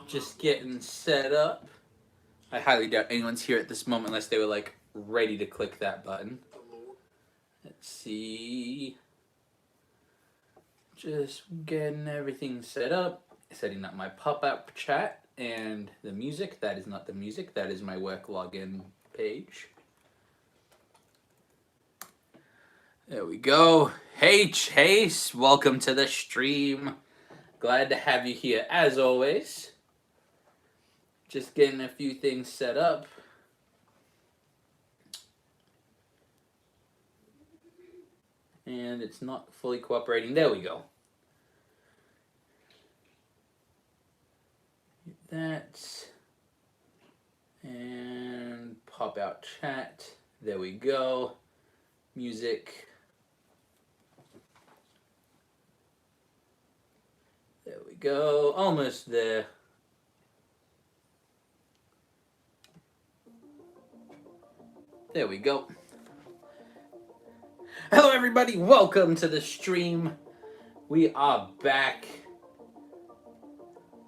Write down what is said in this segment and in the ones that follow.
Just getting set up. I highly doubt anyone's here at this moment unless they were like ready to click that button. Let's see. Just getting everything set up. Setting up my pop-up chat and the music. That is not the music. That is my work login page. There we go. Hey Chase, welcome to the stream. Glad to have you here as always. Just getting a few things set up. And it's not fully cooperating. There we go. That. And pop out chat. There we go. Music. There we go. Almost there. There we go. Hello everybody, welcome to the stream. We are back.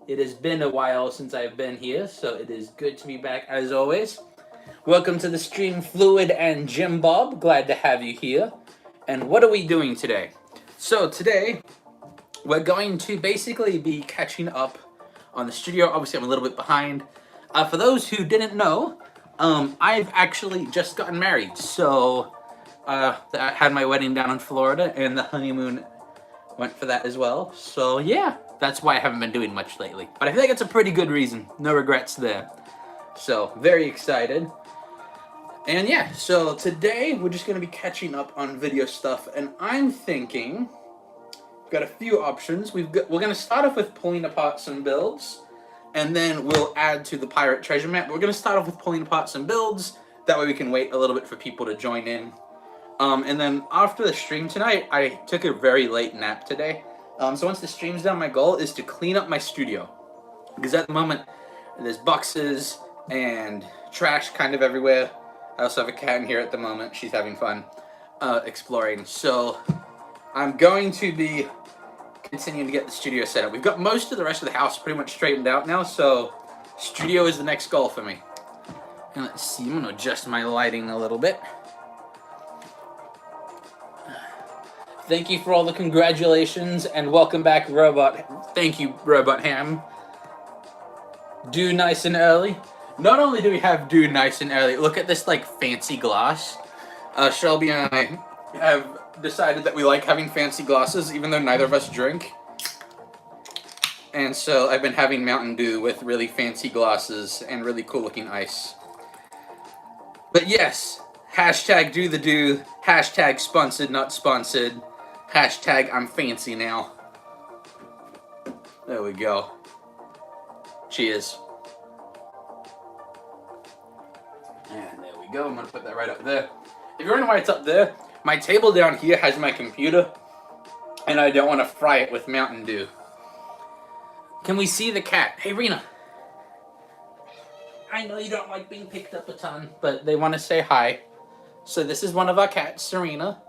It has been a while since I've been here, so it is good to be back as always. Welcome to the stream, Fluid and Jim Bob. Glad to have you here. And what are we doing today? So today, we're going to basically be catching up on the studio. Obviously, I'm a little bit behind. For those who didn't know, I've actually just gotten married. So I had my wedding down in Florida, and the honeymoon went for that as well. So yeah, that's why I haven't been doing much lately. But I think it's a pretty good reason. No regrets there. So very excited. And yeah, so today we're just going to be catching up on video stuff. And I'm thinking, we've got a few options. We're going to start off with pulling apart some builds. And then we'll add to the pirate treasure map. We're going to start off with pulling apart some builds. That way we can wait a little bit for people to join in. And then after the stream tonight, I took a very late nap today. So once the stream's done, my goal is to clean up my studio. Because at the moment, there's boxes and trash kind of everywhere. I also have a cat in here at the moment. She's having fun exploring. So I'm going to be continuing to get the studio set up. We've got most of the rest of the house pretty much straightened out now, so studio is the next goal for me. And let's see, I'm going to adjust my lighting a little bit. Thank you for all the congratulations, and welcome back, Robot. Thank you, Robot Ham. Due nice and early. Not only do we have due nice and early, look at this like fancy glass. Shelby and I have decided that we like having fancy glasses, even though neither of us drink. And so I've been having Mountain Dew with really fancy glasses and really cool looking ice. But yes, hashtag do the do, hashtag sponsored, not sponsored, hashtag I'm fancy now. There we go. Cheers. And there we go, I'm gonna put that right up there. If you're wondering why it's up there, my table down here has my computer, and I don't want to fry it with Mountain Dew. Can we see the cat? Hey, Rena. I know you don't like being picked up a ton, but they want to say hi. So this is one of our cats, Serena.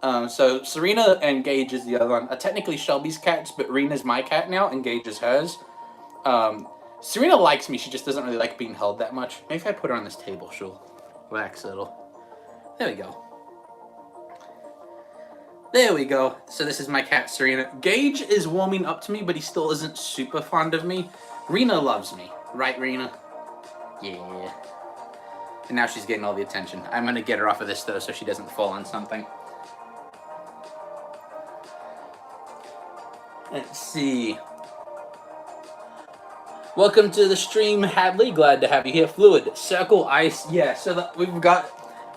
So Serena and Gage is the other one. Technically Shelby's cats, but Rena's my cat now, and Gage is hers. Serena likes me, she just doesn't really like being held that much. Maybe if I put her on this table, she'll relax a little. There we go. There we go. So this is my cat, Serena. Gage is warming up to me, but he still isn't super fond of me. Rena loves me. Right, Rena? Yeah. And now she's getting all the attention. I'm going to get her off of this, though, so she doesn't fall on something. Let's see. Welcome to the stream, Hadley. Glad to have you here. Fluid, circle, ice. Yeah, so we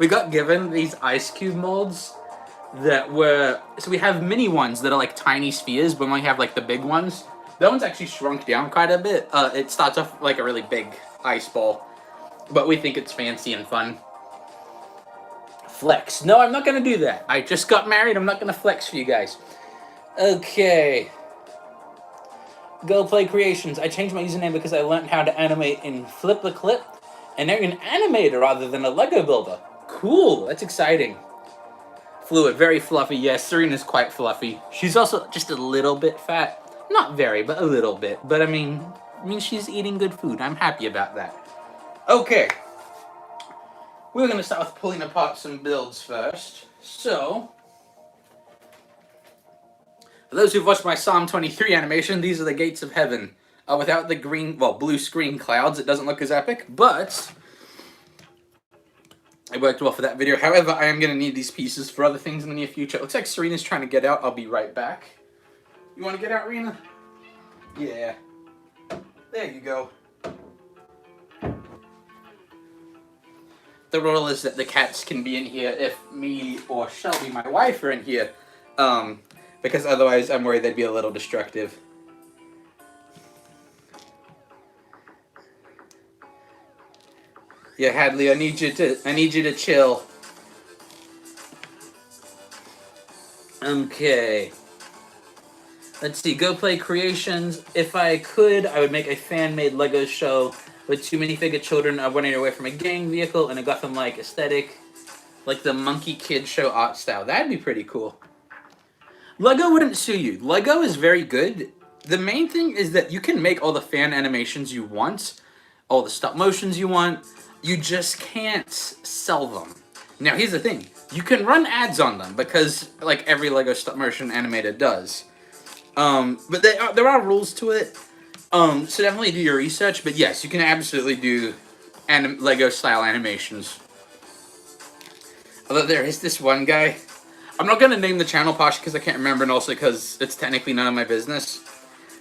got given these ice cube molds that were, so we have mini ones that are like tiny spheres, but when we have like the big ones, that one's actually shrunk down quite a bit. It starts off like a really big ice ball, but we think it's fancy and fun. Flex. No, I'm not gonna do that. I just got married. I'm not gonna flex for you guys. Okay. Go Play Creations. I changed my username because I learned how to animate in Flip the Clip, and now you're an animator rather than a Lego builder. Cool. That's exciting. Fluid, very fluffy. Yes, Serena's quite fluffy. She's also just a little bit fat. Not very, but a little bit. But I mean, means she's eating good food. I'm happy about that. Okay. We're going to start with pulling apart some builds first. So, for those who've watched my Psalm 23 animation, these are the gates of heaven. Without the blue screen clouds, it doesn't look as epic, but it worked well for that video. However, I am going to need these pieces for other things in the near future. It looks like Serena's trying to get out. I'll be right back. You want to get out, Rena? Yeah. There you go. The rule is that the cats can be in here if me or Shelby, my wife, are in here. Because otherwise I'm worried they'd be a little destructive. Yeah, Hadley, I need you to chill. Okay. Let's see, Go Play Creations. If I could, I would make a fan-made Lego show with two minifigure children running away from a gang vehicle and a Gotham-like aesthetic. Like the Monkey Kid Show art style. That'd be pretty cool. Lego wouldn't sue you. Lego is very good. The main thing is that you can make all the fan animations you want, all the stop motions you want. You just can't sell them. Now, here's the thing. You can run ads on them because, like, every Lego stop motion animator does. But there are rules to it. So definitely do your research. But yes, you can absolutely do Lego style animations. Although there is this one guy. I'm not going to name the channel partially because I can't remember, and also because it's technically none of my business.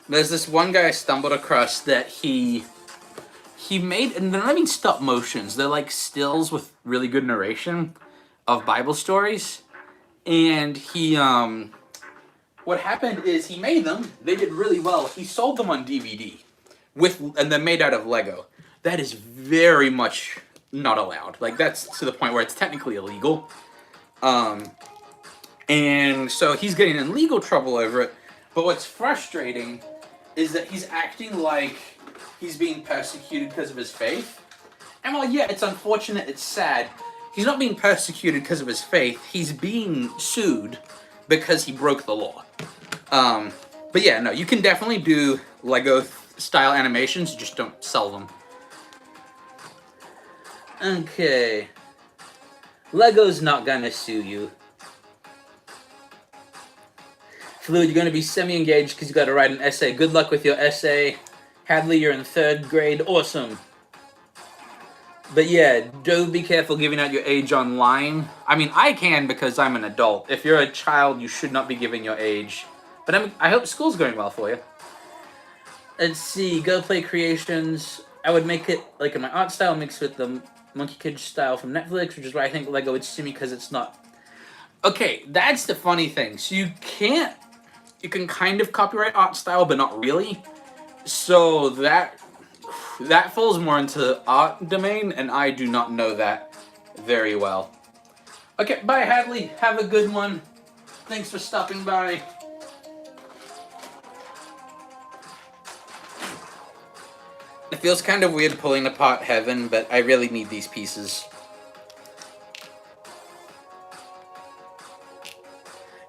There's this one guy I stumbled across that he made, and they're not even stop motions. They're like stills with really good narration of Bible stories. And what happened is he made them. They did really well. He sold them on DVD, and they're made out of Lego. That is very much not allowed. Like, that's to the point where it's technically illegal. And so he's getting in legal trouble over it. But what's frustrating is that he's acting like he's being persecuted because of his faith. And while, yeah, it's unfortunate, it's sad, he's not being persecuted because of his faith. He's being sued because he broke the law. But yeah, no, you can definitely do Lego-style animations, just don't sell them. Okay. Lego's not gonna sue you. Fluid, you're gonna be semi-engaged because you gotta write an essay. Good luck with your essay. Hadley, you're in 3rd grade. Awesome. But yeah, do be careful giving out your age online. I mean, I can because I'm an adult. If you're a child, you should not be giving your age. But I hope school's going well for you. Let's see, Go Play Creations. I would make it like in my art style mixed with the Monkey Kid style from Netflix, which is why I think Lego would sue me because it's not. Okay, that's the funny thing. So you can kind of copyright art style, but not really. So that falls more into the art domain, and I do not know that very well. Okay, bye Hadley. Have a good one. Thanks for stopping by. It feels kind of weird pulling apart heaven, but I really need these pieces.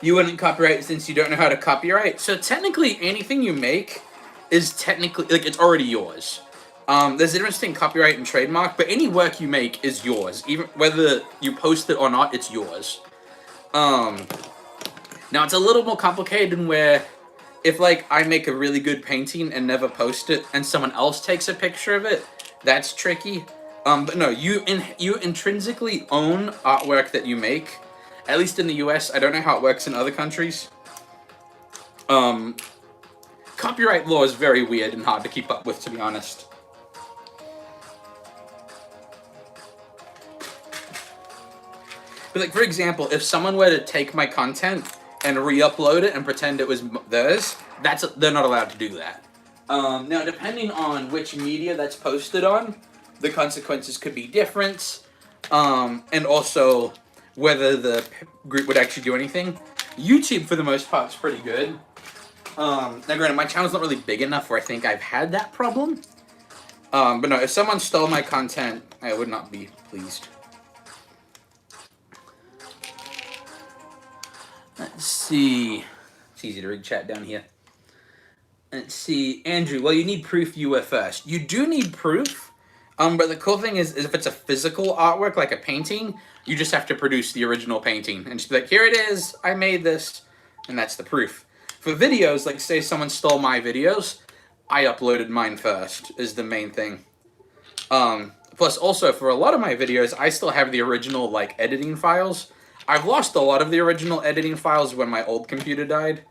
You wouldn't copyright since you don't know how to copyright. So technically, anything you make is technically, like, it's already yours. There's a difference between copyright and trademark, but any work you make is yours. Even whether you post it or not, it's yours. Now, it's a little more complicated in where if, like, I make a really good painting and never post it, and someone else takes a picture of it, that's tricky. But no, you intrinsically own artwork that you make. At least in the US, I don't know how it works in other countries. Copyright law is very weird and hard to keep up with, to be honest. But, like, for example, if someone were to take my content and re-upload it and pretend it was theirs, they're not allowed to do that. Now, depending on which media that's posted on, the consequences could be different, and also whether the group would actually do anything. YouTube, for the most part, is pretty good. Now, granted, my channel's not really big enough where I think I've had that problem. But no, if someone stole my content, I would not be pleased. Let's see. It's easy to read chat down here. Let's see, Andrew. Well, you need proof you were first. You do need proof. But the cool thing is if it's a physical artwork, like a painting, you just have to produce the original painting and just be like, here it is, I made this, and that's the proof. For videos, like say someone stole my videos, I uploaded mine first, is the main thing. Plus also, for a lot of my videos, I still have the original, like, editing files. I've lost a lot of the original editing files when my old computer died.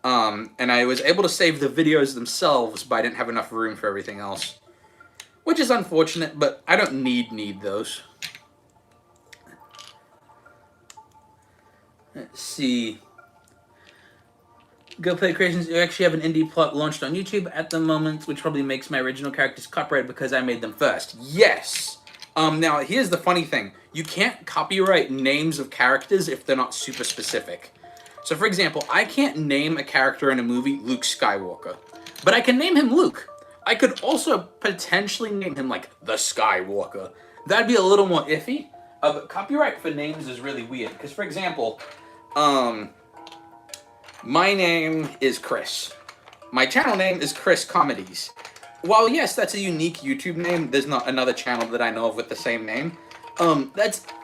And I was able to save the videos themselves, but I didn't have enough room for everything else. Which is unfortunate, but I don't need those. Let's see. Go Play Creations, you actually have an indie plot launched on YouTube at the moment, which probably makes my original characters copyrighted because I made them first. Yes! Now, here's the funny thing. You can't copyright names of characters if they're not super specific. So, for example, I can't name a character in a movie Luke Skywalker. But I can name him Luke. I could also potentially name him, like, the Skywalker. That'd be a little more iffy. But copyright for names is really weird. Because, for example, my name is Chris. My channel name is Chris Comedies. While, yes, that's a unique YouTube name, there's not another channel that I know of with the same name.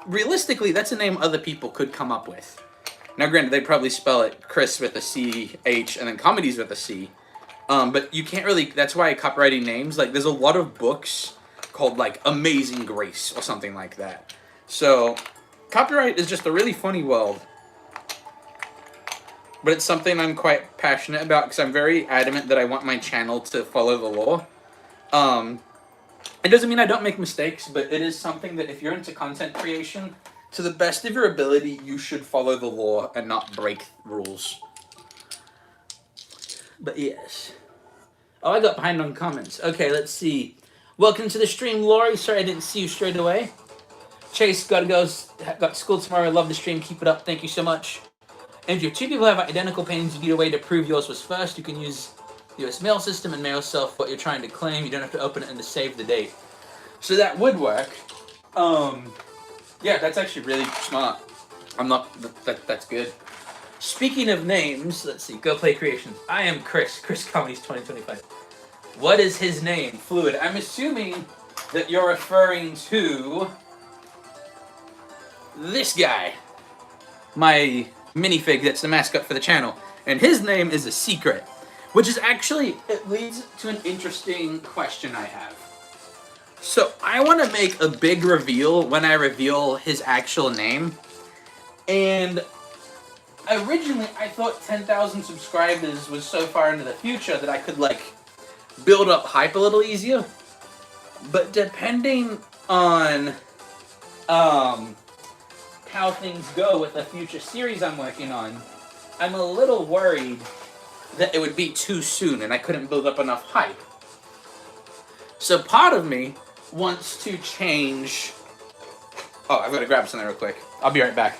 Realistically, that's a name other people could come up with. Now, granted, they'd probably spell it Chris with a C-H and then Comedies with a C. But you can't really, that's why copyrighting names, like, there's a lot of books called, like, Amazing Grace or something like that. So, copyright is just a really funny world. But it's something I'm quite passionate about because I'm very adamant that I want my channel to follow the law. It doesn't mean I don't make mistakes, but it is something that if you're into content creation, to the best of your ability, you should follow the law and not break rules. But yes. Oh, I got behind on comments. Okay, let's see. Welcome to the stream, Lori. Sorry I didn't see you straight away. Chase, gotta go. Got school tomorrow. Love the stream. Keep it up. Thank you so much. And if two people have identical paintings, you need a way to prove yours was first. You can use the US mail system and mail yourself what you're trying to claim. You don't have to open it and to save the date. So that would work. Yeah, that's actually really smart. That's good. Speaking of names, let's see. Go Play Creations. I am Chris. Chris Comedies 2025. What is his name? Fluid. I'm assuming that you're referring to this guy. My minifig that's the mascot for the channel. And his name is a secret. Which is actually, it leads to an interesting question I have. So, I want to make a big reveal when I reveal his actual name. And originally, I thought 10,000 subscribers was so far into the future that I could, like, build up hype a little easier. But depending on how things go with a future series I'm working on, I'm a little worried that it would be too soon and I couldn't build up enough hype. So part of me wants to change... Oh, I've got to grab something real quick. I'll be right back.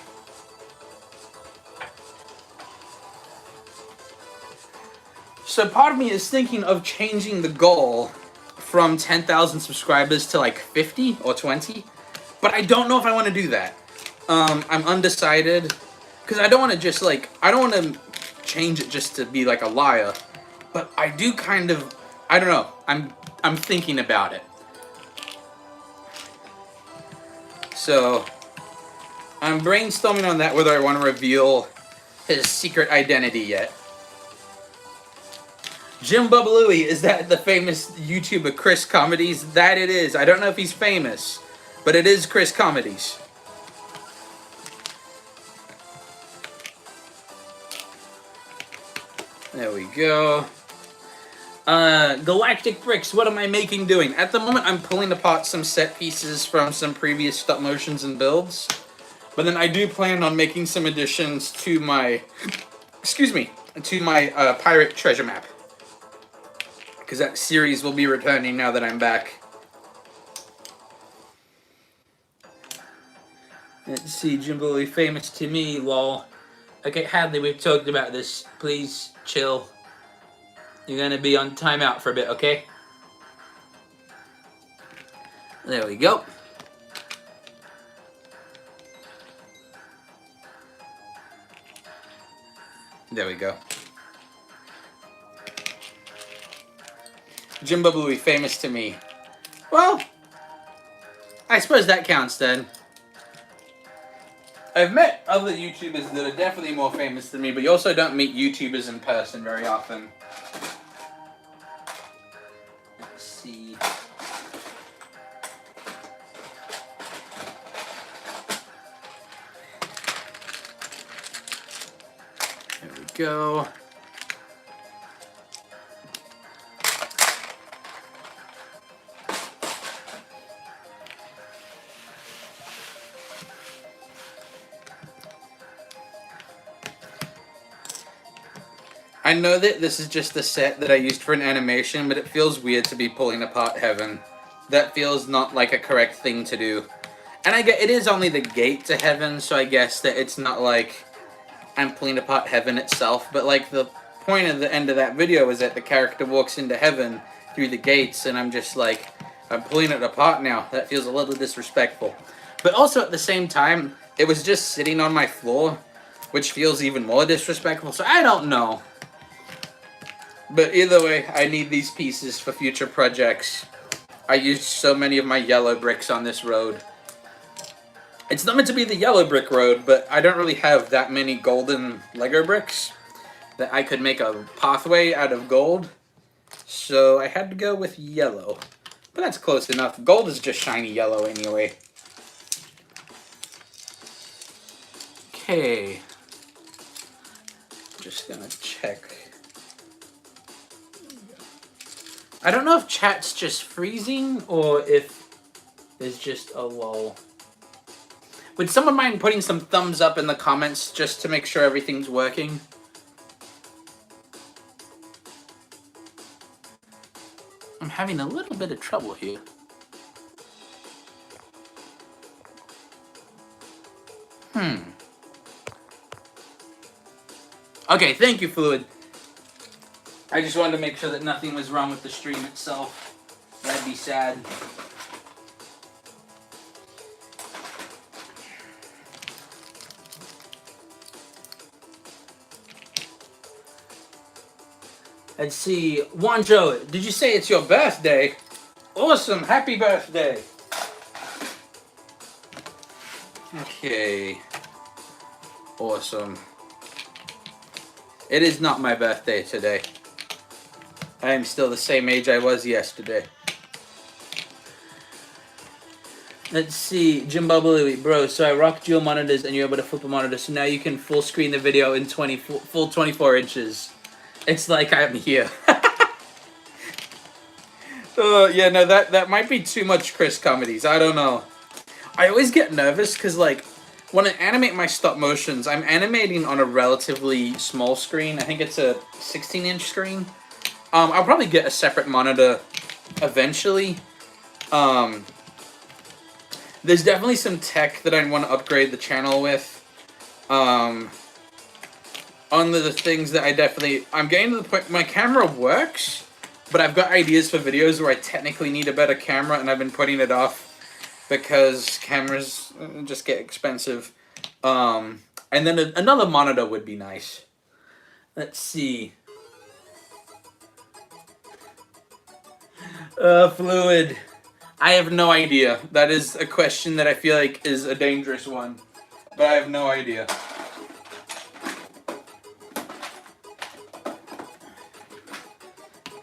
So part of me is thinking of changing the goal from 10,000 subscribers to like 50 or 20, but I don't know if I want to do that. I'm undecided, because I don't want to just like, I don't want to change it just to be like a liar, but I do kind of, I don't know, I'm thinking about it. So, I'm brainstorming on that, whether I want to reveal his secret identity yet. Jim Bubbalooey, is that the famous YouTuber Chris Comedies? That it is. I don't know if he's famous, but it is Chris Comedies. There we go. Galactic Bricks, what am I doing? At the moment, I'm pulling apart some set pieces from some previous stop motions and builds. But then I do plan on making some additions to my, pirate treasure map. Because that series will be returning now that I'm back. Let's see, Jimbo, famous to me, lol. Okay, Hadley, we've talked about this. Please, chill. You're gonna be on timeout for a bit, okay? There we go. There we go. Jim Bubba will be famous to me. Well, I suppose that counts then. I've met other YouTubers that are definitely more famous than me, but you also don't meet YouTubers in person very often. Let's see. There we go. I know that this is just the set that I used for an animation, but it feels weird to be pulling apart heaven. That feels not like a correct thing to do. And I get it is only the gate to heaven, so I guess that it's not like I'm pulling apart heaven itself, but like the point of the end of that video is that the character walks into heaven through the gates, and I'm just like, I'm pulling it apart now. That feels a little disrespectful. But also at the same time, it was just sitting on my floor, which feels even more disrespectful, so I don't know. But either way, I need these pieces for future projects. I used so many of my yellow bricks on this road. It's not meant to be the yellow brick road, but I don't really have that many golden Lego bricks that I could make a pathway out of gold. So I had to go with yellow. But that's close enough. Gold is just shiny yellow anyway. Okay. Just gonna check. I don't know if chat's just freezing or if there's just a lull. Would someone mind putting some thumbs up in the comments just to make sure everything's working? I'm having a little bit of trouble here. Okay, thank you, Fluid. I just wanted to make sure that nothing was wrong with the stream itself. That'd be sad. Let's see. Wanjo, did you say it's your birthday? Awesome. Happy birthday. Okay. Awesome. It is not my birthday today. I am still the same age I was yesterday. Let's see, Jim Bubbly, bro, so I rock dual monitors and you're able to flip a monitor, so now you can full screen the video in full 24 inches. It's like I'm here. Yeah, no, that might be too much Chris comedies, I don't know. I always get nervous because, like, when I animate my stop motions, I'm animating on a relatively small screen. I think it's a 16-inch screen. I'll probably get a separate monitor eventually. There's definitely some tech that I want to upgrade the channel with. On the things that I'm getting to the point, my camera works, but I've got ideas for videos where I technically need a better camera, and I've been putting it off because cameras just get expensive. And then another monitor would be nice. Let's see. Fluid. I have no idea. That is a question that I feel like is a dangerous one. But I have no idea.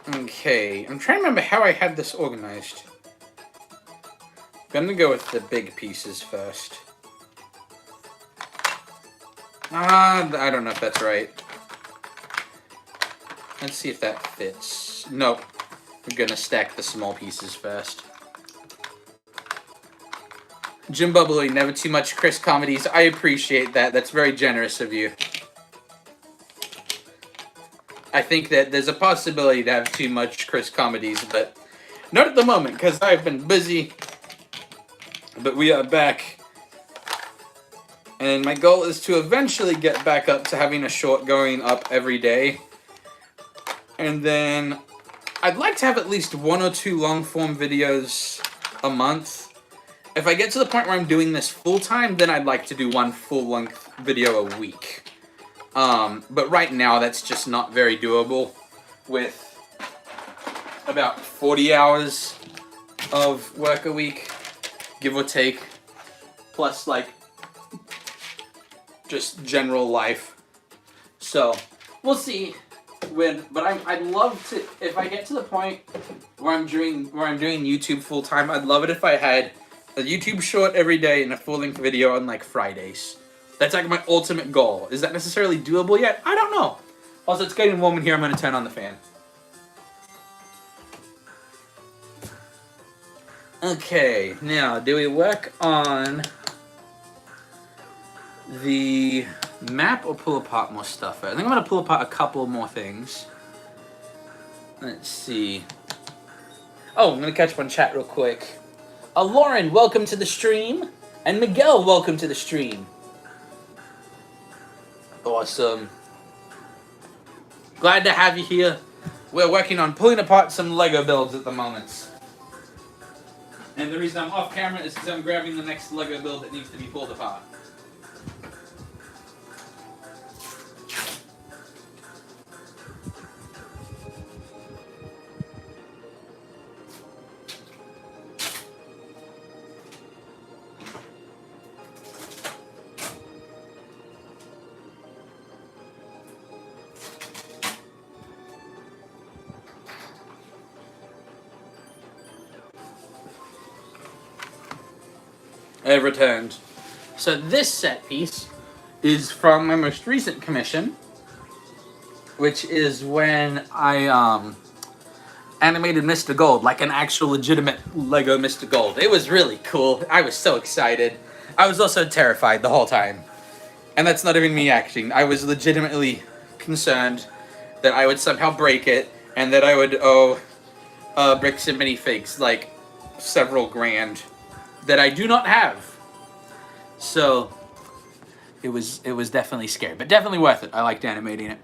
Okay, I'm trying to remember how I had this organized. I'm gonna go with the big pieces first. I don't know if that's right. Let's see if that fits. Nope. I'm gonna stack the small pieces first. Jim Bubbly, never too much Chris comedies. I appreciate that. That's very generous of you. I think that there's a possibility to have too much Chris comedies, but not at the moment, because I've been busy. But we are back. And my goal is to eventually get back up to having a short going up every day. And then I'd like to have at least 1 or 2 long-form videos a month. If I get to the point where I'm doing this full-time, then I'd like to do 1 full-length video a week. But right now, that's just not very doable with about 40 hours of work a week, give or take, plus like just general life. So we'll see when. But I'd love to, if I get to the point where I'm doing YouTube full time. I'd love it if I had a YouTube short every day and a full length video on like Fridays. That's like my ultimate goal. Is that necessarily doable yet? I don't know. Also, it's getting warm in here. I'm going to turn on the fan. Okay, now, do we work on the map or pull apart more stuff? I think I'm going to pull apart a couple more things. Let's see. Oh, I'm going to catch up on chat real quick. Lauren, welcome to the stream. And Miguel, welcome to the stream. Awesome. Glad to have you here. We're working on pulling apart some Lego builds at the moment. And the reason I'm off camera is because I'm grabbing the next Lego build that needs to be pulled apart. I've returned. So this set piece is from my most recent commission, which is when I animated Mr. Gold, like an actual legitimate Lego Mr. Gold. It was really cool. I was so excited. I was also terrified the whole time. And that's not even me acting. I was legitimately concerned that I would somehow break it and that I would owe Bricks and Minifigs like several grand that I do not have. So it was definitely scary, but definitely worth it. I liked animating it.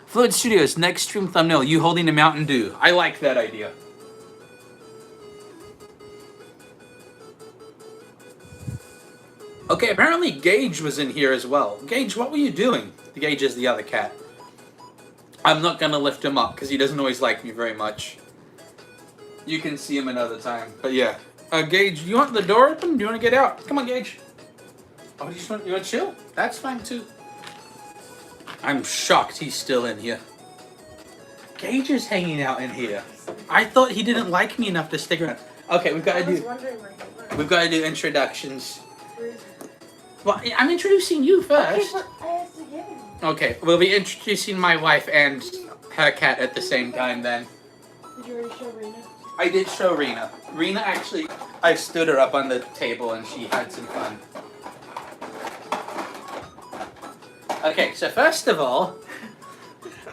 Fluid Studios, next stream thumbnail, you holding a Mountain Dew. I like that idea. Okay, apparently Gage was in here as well. Gage, what were you doing? Gage is the other cat. I'm not gonna lift him up because he doesn't always like me very much. You can see him another time, but yeah. Gage, you want the door open? Do you want to get out? Come on, Gage. Oh, you want to chill? That's fine, too. I'm shocked he's still in here. Gage is hanging out in here. I thought he didn't like me enough to stick around. Okay, we've got to do introductions. Well, I'm introducing you first. Okay, but I have to get him. Okay, we'll be introducing my wife and her cat at the same time then. Did you already show Rena? I did show Rena. Rena actually, I stood her up on the table and she had some fun. Okay, so first of all,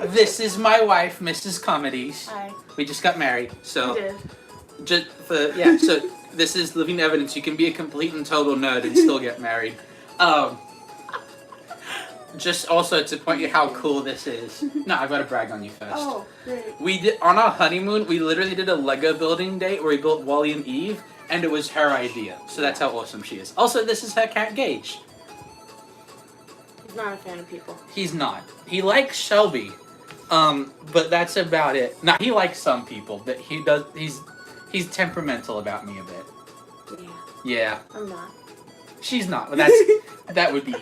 this is my wife, Mrs. Comedies. Hi. We just got married, so You did. just for so this is living evidence. You can be a complete and total nerd and still get married. Just also to point you how cool this is. No, I've got to brag on you first. Oh, great. We did on our honeymoon. We literally did a Lego building date where we built Wally and Eve, and it was her idea. So that's how awesome she is. Also, this is her cat Gage. He's not a fan of people. He's not. He likes Shelby, but that's about it. Now he likes some people, but he does. He's temperamental about me a bit. Yeah. Yeah. I'm not. She's not. But that's that would be.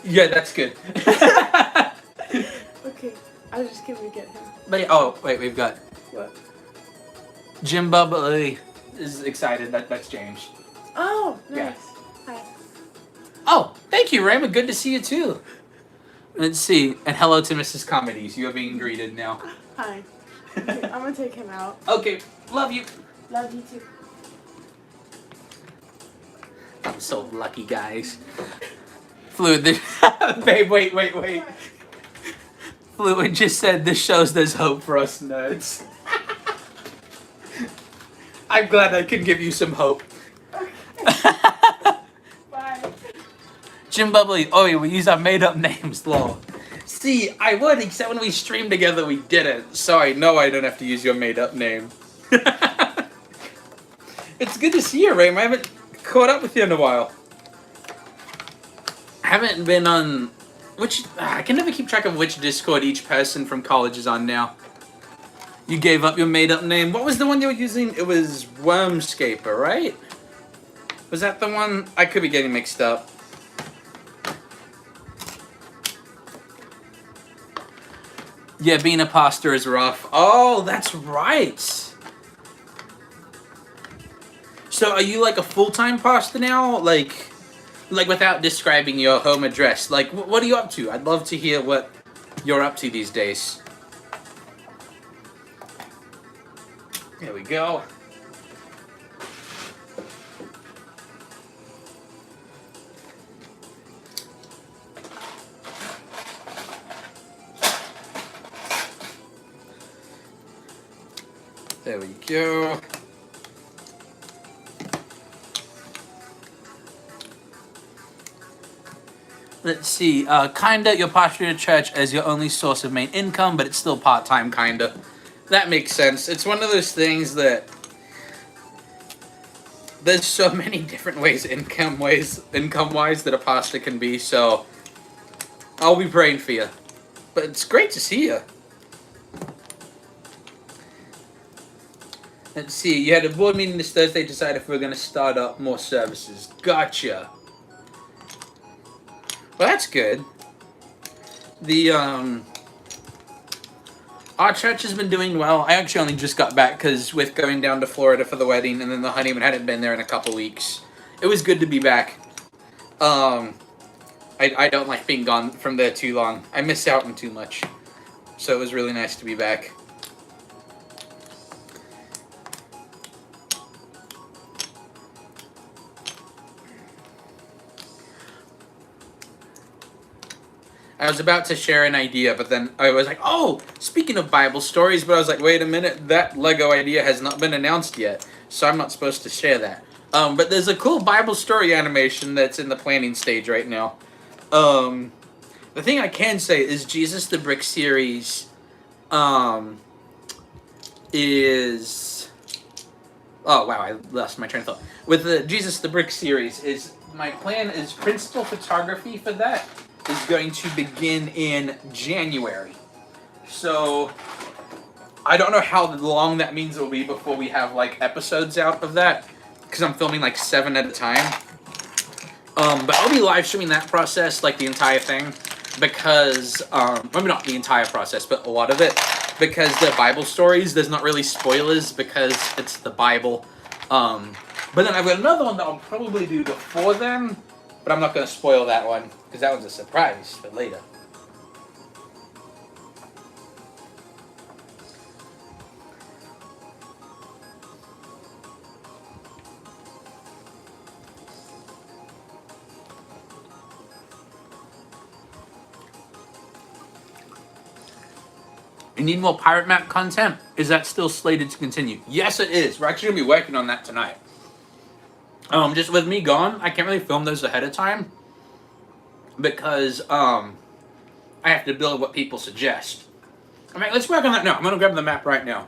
Yeah, that's good. Okay, I was just gonna get him. But oh wait, we've got What? Jim Bubbly is excited. That's James. Oh, nice. Yeah. Hi. Oh, thank you, Raymond. Good to see you too. Let's see. And hello to Mrs. Comedies. You are being greeted now. Hi. Okay, I'm gonna take him out. Okay, love you. Love you too. I'm so lucky, guys. Fluid, babe, wait. Fluid just said this shows there's hope for us nerds. I'm glad I can give you some hope. Bye. Jim Bubbly, oh, we use our made-up names, lol. See, I would, except when we streamed together, we didn't. Sorry, no, I don't have to use your made-up name. It's good to see you, Ray. I haven't caught up with you in a while. I haven't been on... I can never keep track of which Discord each person from college is on now. You gave up your made-up name. What was the one you were using? It was Wormscaper, right? Was that the one? I could be getting mixed up. Yeah, being a pastor is rough. Oh, that's right. So are you like a full-time pastor now? Like without describing your home address. Like, what are you up to? I'd love to hear what you're up to these days. There we go. There we go. Let's see. Kinda, you're pastoring a church as your only source of main income, but it's still part-time, kinda. That makes sense. It's one of those things that there's so many different ways income-wise that a pastor can be, so I'll be praying for you. But it's great to see you. Let's see, you had a board meeting this Thursday, decided if we're going to start up more services. Gotcha. Well, that's good. Our church has been doing well. I actually only just got back because with going down to Florida for the wedding and then the honeymoon, hadn't been there in a couple weeks. It was good to be back. I don't like being gone from there too long. I miss out on too much. So it was really nice to be back. I was about to share an idea, but then I was like, oh, speaking of Bible stories, but I was like, wait a minute, that Lego idea has not been announced yet, so I'm not supposed to share that. But there's a cool Bible story animation that's in the planning stage right now. The thing I can say is Jesus the Brick series is... Oh, wow, I lost my train of thought. With the Jesus the Brick series, my plan is principal photography for that is going to begin in January. So I don't know how long that means it will be before we have like episodes out of that, because I'm filming like 7 at a time. But I'll be live streaming that process, like the entire thing, because maybe not the entire process, but a lot of it, because the Bible stories, there's not really spoilers because it's the Bible. But then I've got another one that I'll probably do before then, but I'm not going to spoil that one, because that one's a surprise for later. You need more Pirate Map content? Is that still slated to continue? Yes, it is. We're actually going to be working on that tonight. Just with me gone, I can't really film those ahead of time because I have to build what people suggest. All right, let's work on that now. I'm going to grab the map right now.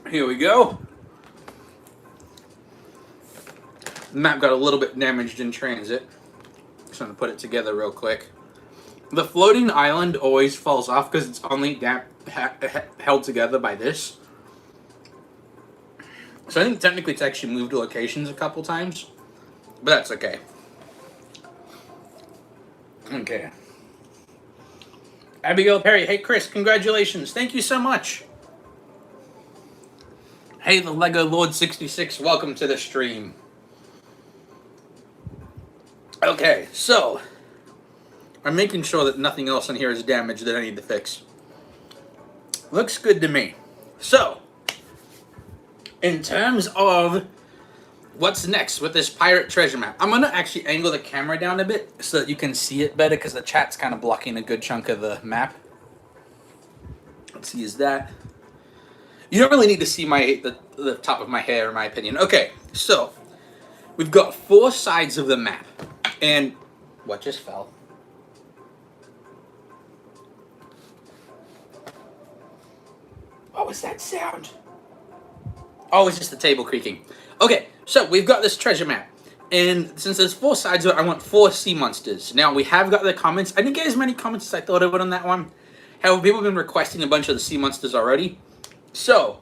Here we go. The map got a little bit damaged in transit. Just going to put it together real quick. The floating island always falls off because it's only held together by this. So I think technically it's actually moved locations a couple times. But that's okay. Okay. Abigail Perry. Hey, Chris. Congratulations. Thank you so much. Hey, the Lego Lord 66. Welcome to the stream. Okay, so I'm making sure that nothing else in here is damaged that I need to fix. Looks good to me. So, in terms of what's next with this pirate treasure map, I'm going to actually angle the camera down a bit so that you can see it better because the chat's kind of blocking a good chunk of the map. Let's see, is that... You don't really need to see the top of my hair, in my opinion. Okay, so we've got 4 sides of the map. And what just fell? What was that sound? Oh, it's just the table creaking. Okay, so we've got this treasure map. And since there's 4 sides to it, I want 4 sea monsters. Now, we have got the comments. I didn't get as many comments as I thought I would on that one. However, people have been requesting a bunch of the sea monsters already. So,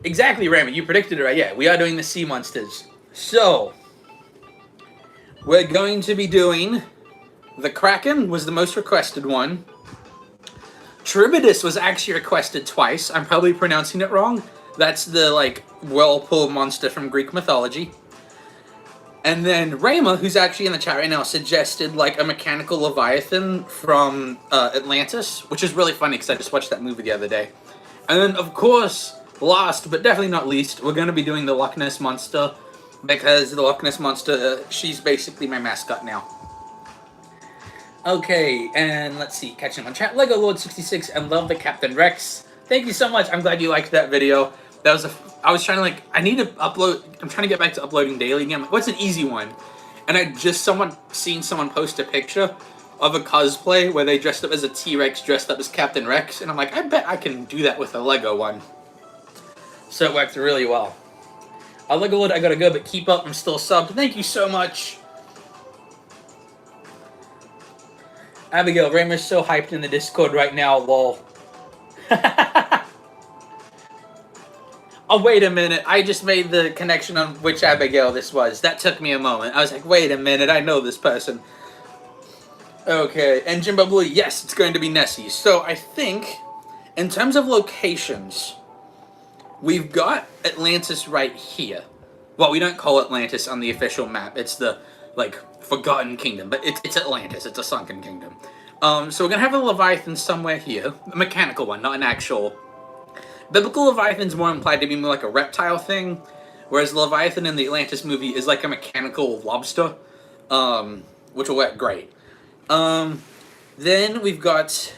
exactly, Raymond, you predicted it right. Yeah, we are doing the sea monsters. So, we're going to be doing... The Kraken was the most requested one. Charybdis was actually requested twice. I'm probably pronouncing it wrong. That's the, like, whirlpool monster from Greek mythology. And then Rayma, who's actually in the chat right now, suggested, like, a mechanical leviathan from Atlantis, which is really funny because I just watched that movie the other day. And then, of course, last but definitely not least, we're going to be doing the Loch Ness Monster, because the Loch Ness Monster, she's basically my mascot now. Okay, and let's see, catching up on chat. Lego Lord 66 and love the Captain Rex. Thank you so much. I'm glad you liked that video. That was I was trying to, like, I need to upload. I'm trying to get back to uploading daily again. Like, what's an easy one? And I just seen someone post a picture of a cosplay where they dressed up as a T-Rex dressed up as Captain Rex, and I'm like, I bet I can do that with a Lego one. So it worked really well. Lego Lord, I gotta go, but keep up. I'm still subbed. Thank you so much. Abigail, Raymer's so hyped in the Discord right now, lol. Oh, wait a minute. I just made the connection on which Abigail this was. That took me a moment. I was like, wait a minute. I know this person. Okay, and Jimbo Blue, yes, it's going to be Nessie. So I think, in terms of locations, we've got Atlantis right here. Well, we don't call Atlantis on the official map. It's the, like, Forgotten Kingdom, but it's Atlantis. It's a sunken kingdom. So we're gonna have a Leviathan somewhere here, a mechanical one, not an actual. Biblical Leviathan's more implied to be more like a reptile thing, whereas Leviathan in the Atlantis movie is like a mechanical lobster, which will work great. Then we've got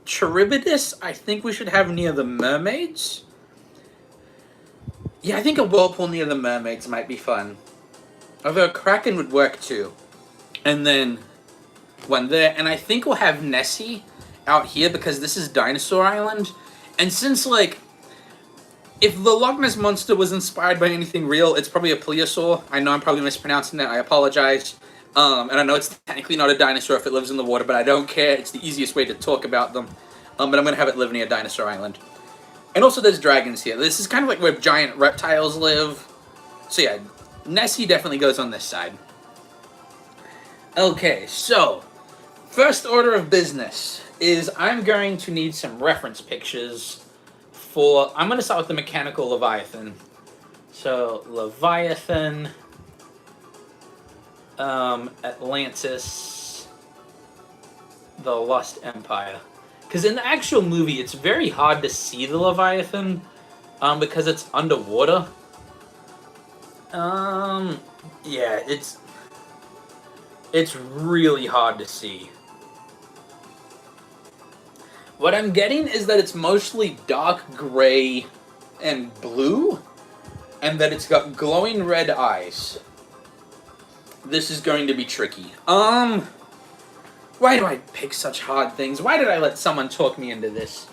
Charybdis. I think we should have near the mermaids. Yeah, I think a whirlpool near the mermaids might be fun. Although a Kraken would work too. And then one there. And I think we'll have Nessie out here because this is Dinosaur Island. And since, like, if the Loch Ness Monster was inspired by anything real, it's probably a plesiosaur. I know I'm probably mispronouncing that. I apologize. And I know it's technically not a dinosaur if it lives in the water, but I don't care. It's the easiest way to talk about them. But I'm going to have it live near Dinosaur Island. And also there's dragons here. This is kind of like where giant reptiles live. So yeah, Nessie definitely goes on this side. Okay, so first order of business is I'm going to need some reference pictures for... I'm going to start with the mechanical Leviathan. So, Leviathan, Atlantis, the Lost Empire. Because in the actual movie, it's very hard to see the Leviathan because it's underwater. Yeah, it's really hard to see. What I'm getting is that it's mostly dark gray and blue, and that it's got glowing red eyes. This is going to be tricky. Why do I pick such hard things? Why did I let someone talk me into this?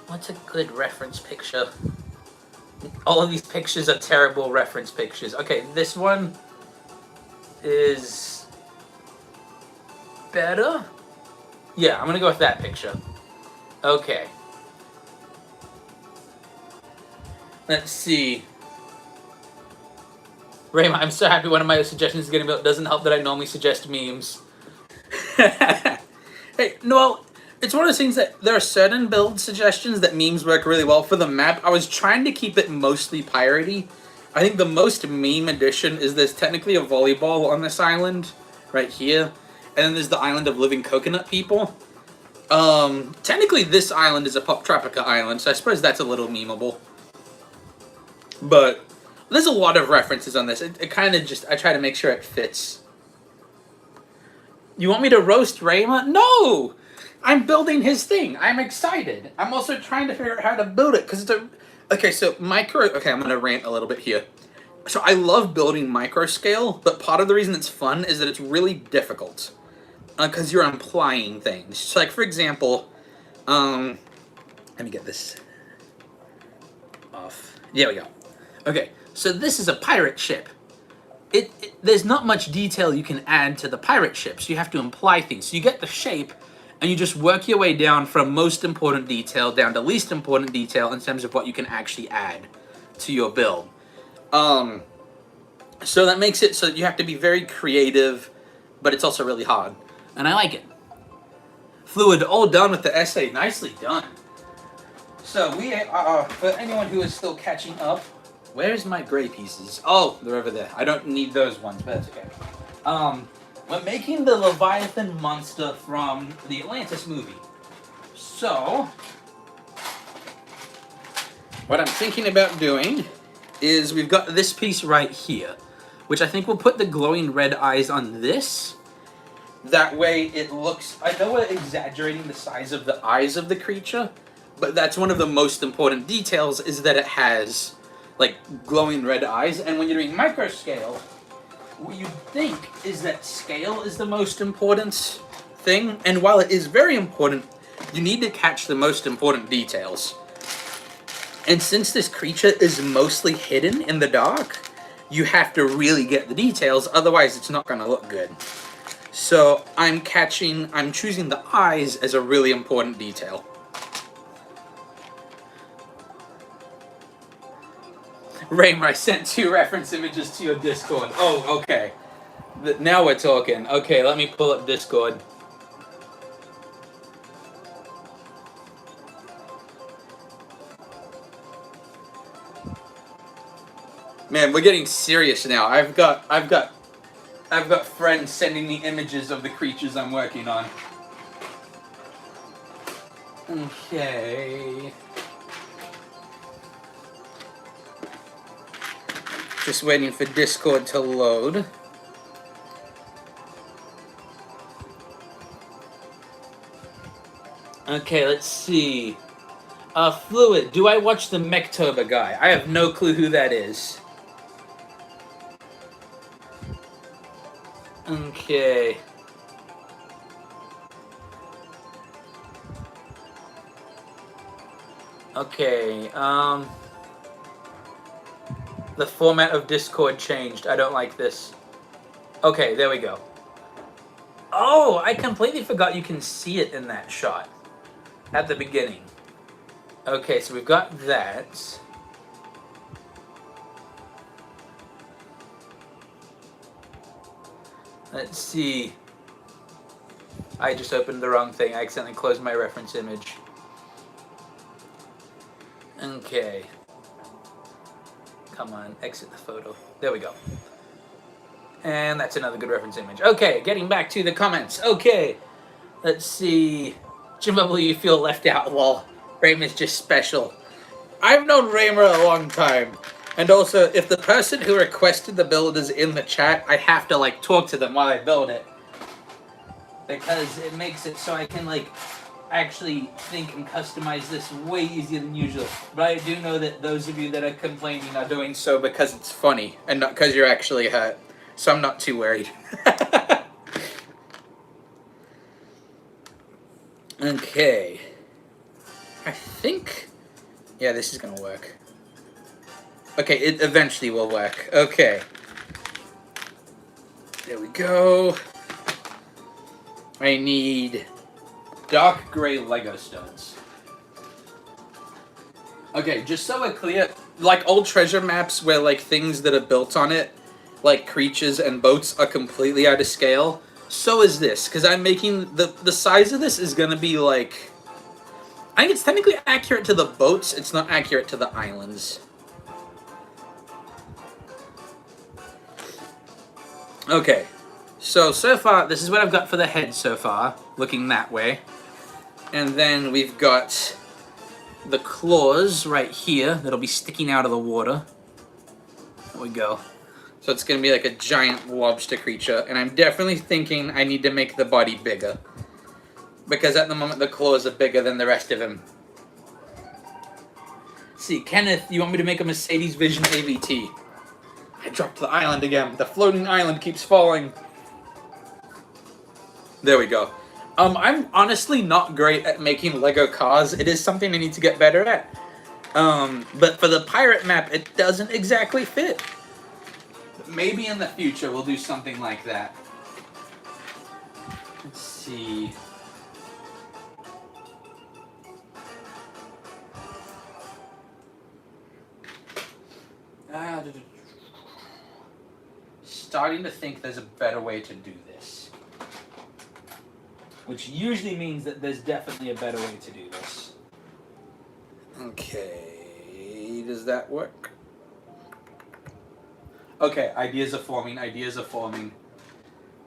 What's a good reference picture? All of these pictures are terrible reference pictures. Okay, this one is better. Yeah, I'm gonna go with that picture. Okay. Let's see. Raymond, I'm so happy one of my suggestions is getting built. Doesn't help that I normally suggest memes. Hey, no, it's one of those things that there are certain build suggestions that memes work really well for the map. I was trying to keep it mostly piratey. I think the most meme addition is there's technically a volleyball on this island right here. And then there's the island of living coconut people. Technically this island is a Pop Tropica island, so I suppose that's a little memeable. But there's a lot of references on this. It kind of just, I try to make sure it fits. You want me to roast Rayma? No! I'm building his thing. I'm excited. I'm also trying to figure out how to build it, because it's a... Okay, so Okay, I'm going to rant a little bit here. So I love building micro scale, but part of the reason it's fun is that it's really difficult. Because you're implying things. So, like, for example, Let me get this off. There we go. Okay, so this is a pirate ship. There's not much detail you can add to the pirate ships. You have to imply things. So you get the shape, and you just work your way down from most important detail down to least important detail in terms of what you can actually add to your build. So that makes it so you have to be very creative, but it's also really hard. And I like it. Fluid, all done with the essay. Nicely done. So we are, for anyone who is still catching up, where's my gray pieces? Oh, they're over there. I don't need those ones, but that's okay. We're making the Leviathan monster from the Atlantis movie. So, what I'm thinking about doing is we've got this piece right here, which I think will put the glowing red eyes on this. That way it looks, I know we're exaggerating the size of the eyes of the creature, but that's one of the most important details, is that it has like glowing red eyes. And when you're doing micro scale, what you think is that scale is the most important thing. And while it is very important, you need to catch the most important details. And since this creature is mostly hidden in the dark, you have to really get the details, otherwise it's not going to look good. So I'm choosing the eyes as a really important detail. Raymer, I sent 2 reference images to your Discord. Oh, okay. Now we're talking. Okay, let me pull up Discord. Man, we're getting serious now. I've got friends sending me images of the creatures I'm working on. Okay. Just waiting for Discord to load. Okay, let's see. Fluid, do I watch the Mechtober guy? I have no clue who that is. Okay. Okay, the format of Discord changed. I don't like this. Okay, there we go. Oh, I completely forgot you can see it in that shot at the beginning. Okay, so we've got that. Let's see. I just opened the wrong thing. I accidentally closed my reference image. Okay. Come on, exit the photo. There we go. And that's another good reference image. Okay, getting back to the comments. Okay, let's see. Jim Bubble, you feel left out. Well, Raymer's just special. I've known Raymer a long time. And also, if the person who requested the build is in the chat, I have to, like, talk to them while I build it. Because it makes it so I can, like, actually think and customize this way easier than usual. But I do know that those of you that are complaining are doing so because it's funny and not because you're actually hurt. So I'm not too worried. Okay. I think... yeah, this is gonna work. Okay, it eventually will work. Okay. There we go. I need dark gray Lego studs. Okay, just so we're clear, like old treasure maps where like things that are built on it, like creatures and boats, are completely out of scale, so is this, because I'm making, the size of this is going to be like, I think it's technically accurate to the boats, it's not accurate to the islands. Okay, so far, this is what I've got for the head so far, looking that way. And then we've got the claws right here that'll be sticking out of the water. There we go. So it's going to be like a giant lobster creature. And I'm definitely thinking I need to make the body bigger. Because at the moment the claws are bigger than the rest of him. Let's see, Kenneth, you want me to make a Mercedes Vision AVT? I dropped the island again. The floating island keeps falling. There we go. I'm honestly not great at making Lego cars. It is something I need to get better at. But for the pirate map, it doesn't exactly fit. Maybe in the future we'll do something like that. Let's see. Starting to think there's a better way to do this. Which usually means that there's definitely a better way to do this. Okay, does that work? Okay, ideas are forming, ideas are forming.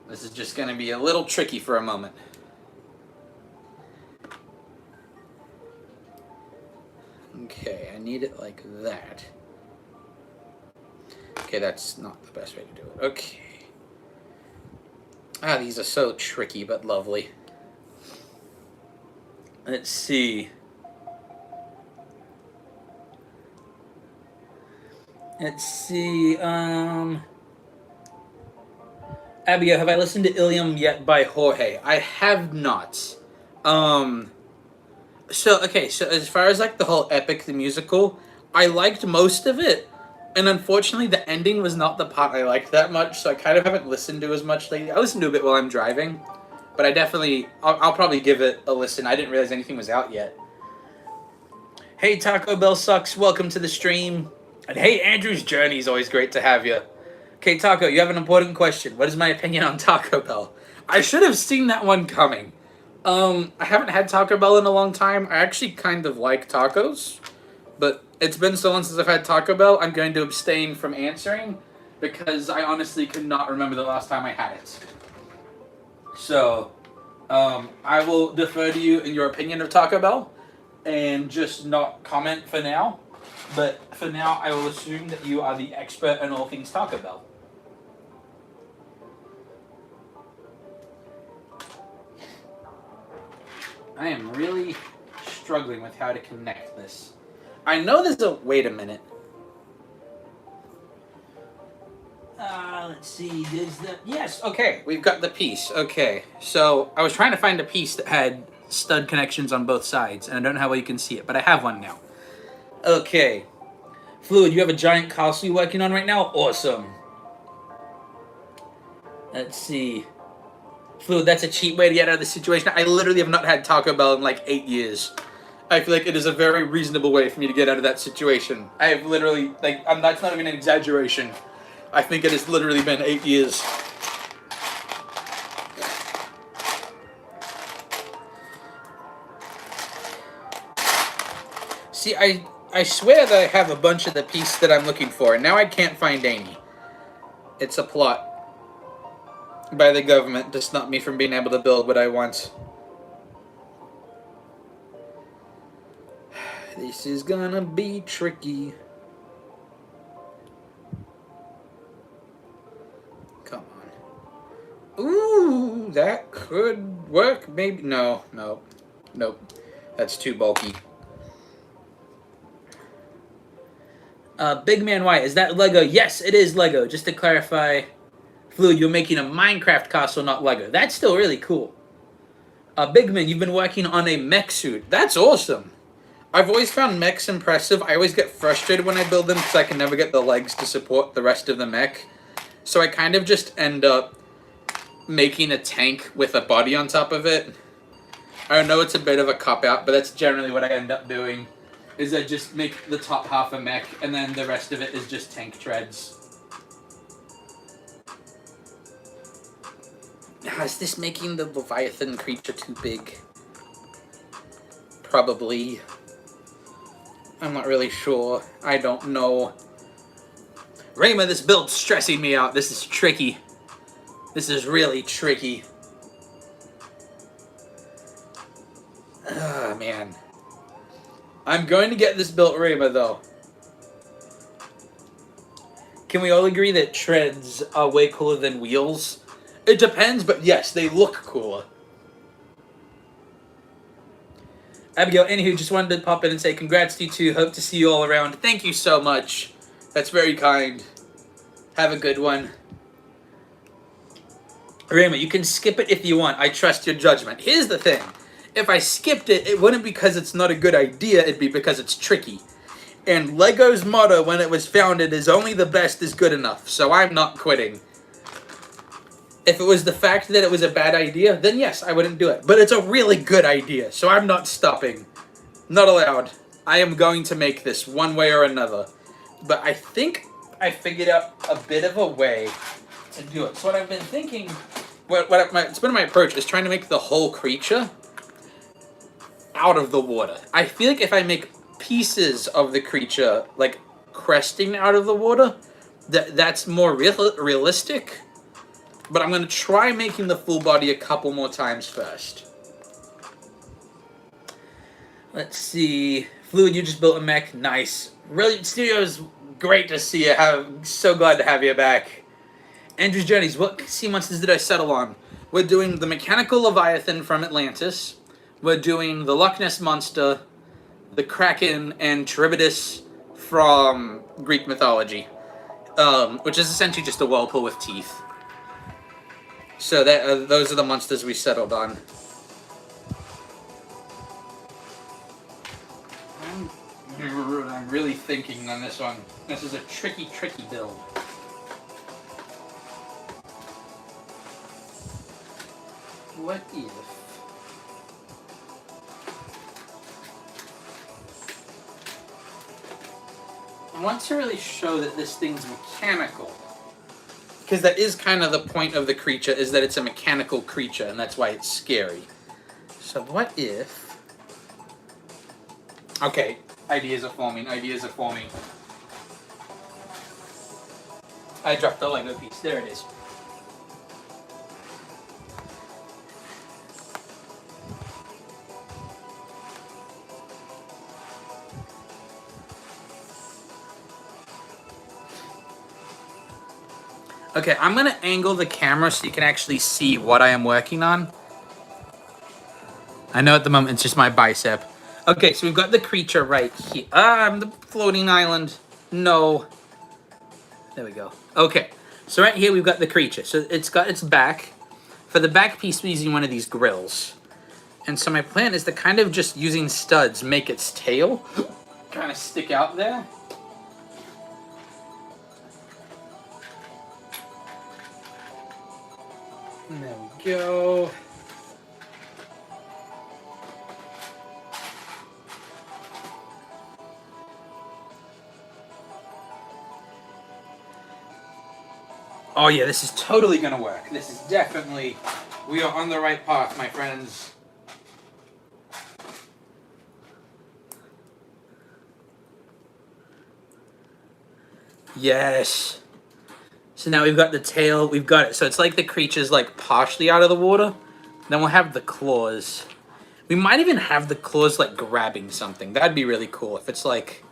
This is just gonna be a little tricky for a moment. Okay, I need it like that. Okay, that's not the best way to do it. Okay. Ah, these are so tricky but lovely. Let's see. Let's see, Abigail, have I listened to Ilium yet by Jorge? I have not. So as far as like the whole Epic the musical, I liked most of it, and unfortunately the ending was not the part I liked that much, so I kind of haven't listened to as much lately. I listen to a bit while I'm driving, but I'll probably give it a listen. I didn't realize anything was out yet. Hey, Taco Bell Sucks, welcome to the stream. And hey, Andrew's Journey is always great to have you. Okay, Taco, you have an important question. What is my opinion on Taco Bell? I should have seen that one coming. I haven't had Taco Bell in a long time. I actually kind of like tacos, but it's been so long since I've had Taco Bell, I'm going to abstain from answering because I honestly could not remember the last time I had it. So, I will defer to you in your opinion of Taco Bell and just not comment for now. But for now, I will assume that you are the expert in all things Taco Bell. I am really struggling with how to connect this. I know there's a... Wait a minute. Let's see. There's the... Yes, okay. We've got the piece. Okay. So, I was trying to find a piece that had stud connections on both sides, and I don't know how well you can see it, but I have one now. Okay. Fluid, you have a giant castle you're working on right now? Awesome. Let's see. Fluid, that's a cheap way to get out of the situation. I literally have not had Taco Bell in like 8 years. I feel like it is a very reasonable way for me to get out of that situation. I have literally, like, that's not even an exaggeration. I think it has literally been 8 years. See, I swear that I have a bunch of the piece that I'm looking for, and now I can't find any. It's a plot by the government to stop me from being able to build what I want. This is gonna be tricky. Come on. Ooh, that could work, maybe. No, no, nope. That's too bulky. Big Man White, is that Lego? Yes, it is Lego. Just to clarify, Fluid, you're making a Minecraft castle, not Lego. That's still really cool. Big Man, you've been working on a mech suit. That's awesome. I've always found mechs impressive. I always get frustrated when I build them because I can never get the legs to support the rest of the mech. So I kind of just end up making a tank with a body on top of it. I know it's a bit of a cop-out, but that's generally what I end up doing. Is I just make the top half a mech, and then the rest of it is just tank treads. Now, is this making the Leviathan creature too big? Probably. I'm not really sure. I don't know. Rayma, this build's stressing me out. This is tricky. This is really tricky. Ah, man. I'm going to get this built, Rayma, though. Can we all agree that treads are way cooler than wheels? It depends, but yes, they look cooler. Abigail, anywho, just wanted to pop in and say congrats to you two. Hope to see you all around. Thank you so much. That's very kind. Have a good one. Rayma, you can skip it if you want. I trust your judgment. Here's the thing. If I skipped it, it wouldn't be because it's not a good idea, it'd be because it's tricky. And Lego's motto when it was founded is only the best is good enough, so I'm not quitting. If it was the fact that it was a bad idea, then yes, I wouldn't do it. But it's a really good idea, so I'm not stopping. Not allowed. I am going to make this one way or another. But I think I figured out a bit of a way to do it. So what I've been thinking, it's been my approach, is trying to make the whole creature out of the water. I feel like if I make pieces of the creature, like, cresting out of the water, that's more realistic. But I'm going to try making the full body a couple more times first. Let's see. Fluid, you just built a mech. Nice. Brilliant Studios, great to see you. So glad to have you back. Andrew's Journeys, what sea monsters did I settle on? We're doing the Mechanical Leviathan from Atlantis. We're doing the Loch Ness Monster, the Kraken, and Charybdis from Greek mythology. Which is essentially just a whirlpool with teeth. So those are the monsters we settled on. I'm really thinking on this one. This is a tricky build. What if... I want to really show that this thing's mechanical. Because that is kind of the point of the creature, is that it's a mechanical creature, and that's why it's scary. So what if... Okay, ideas are forming. I dropped the Lego piece. There it is. Okay, I'm going to angle the camera so you can actually see what I am working on. I know at the moment it's just my bicep. Okay, so we've got the creature right here. The floating island. No. There we go. Okay, so right here we've got the creature. So it's got its back. For the back piece, we're using one of these grills. And so my plan is to kind of just using studs make its tail kind of stick out there. And there we go. Oh yeah, this is totally gonna work. This is definitely... We are on the right path, my friends. Yes. So now we've got the tail, we've got it. So it's like the creature's like partially out of the water. Then we'll have the claws. We might even have the claws like grabbing something. That'd be really cool if it's like...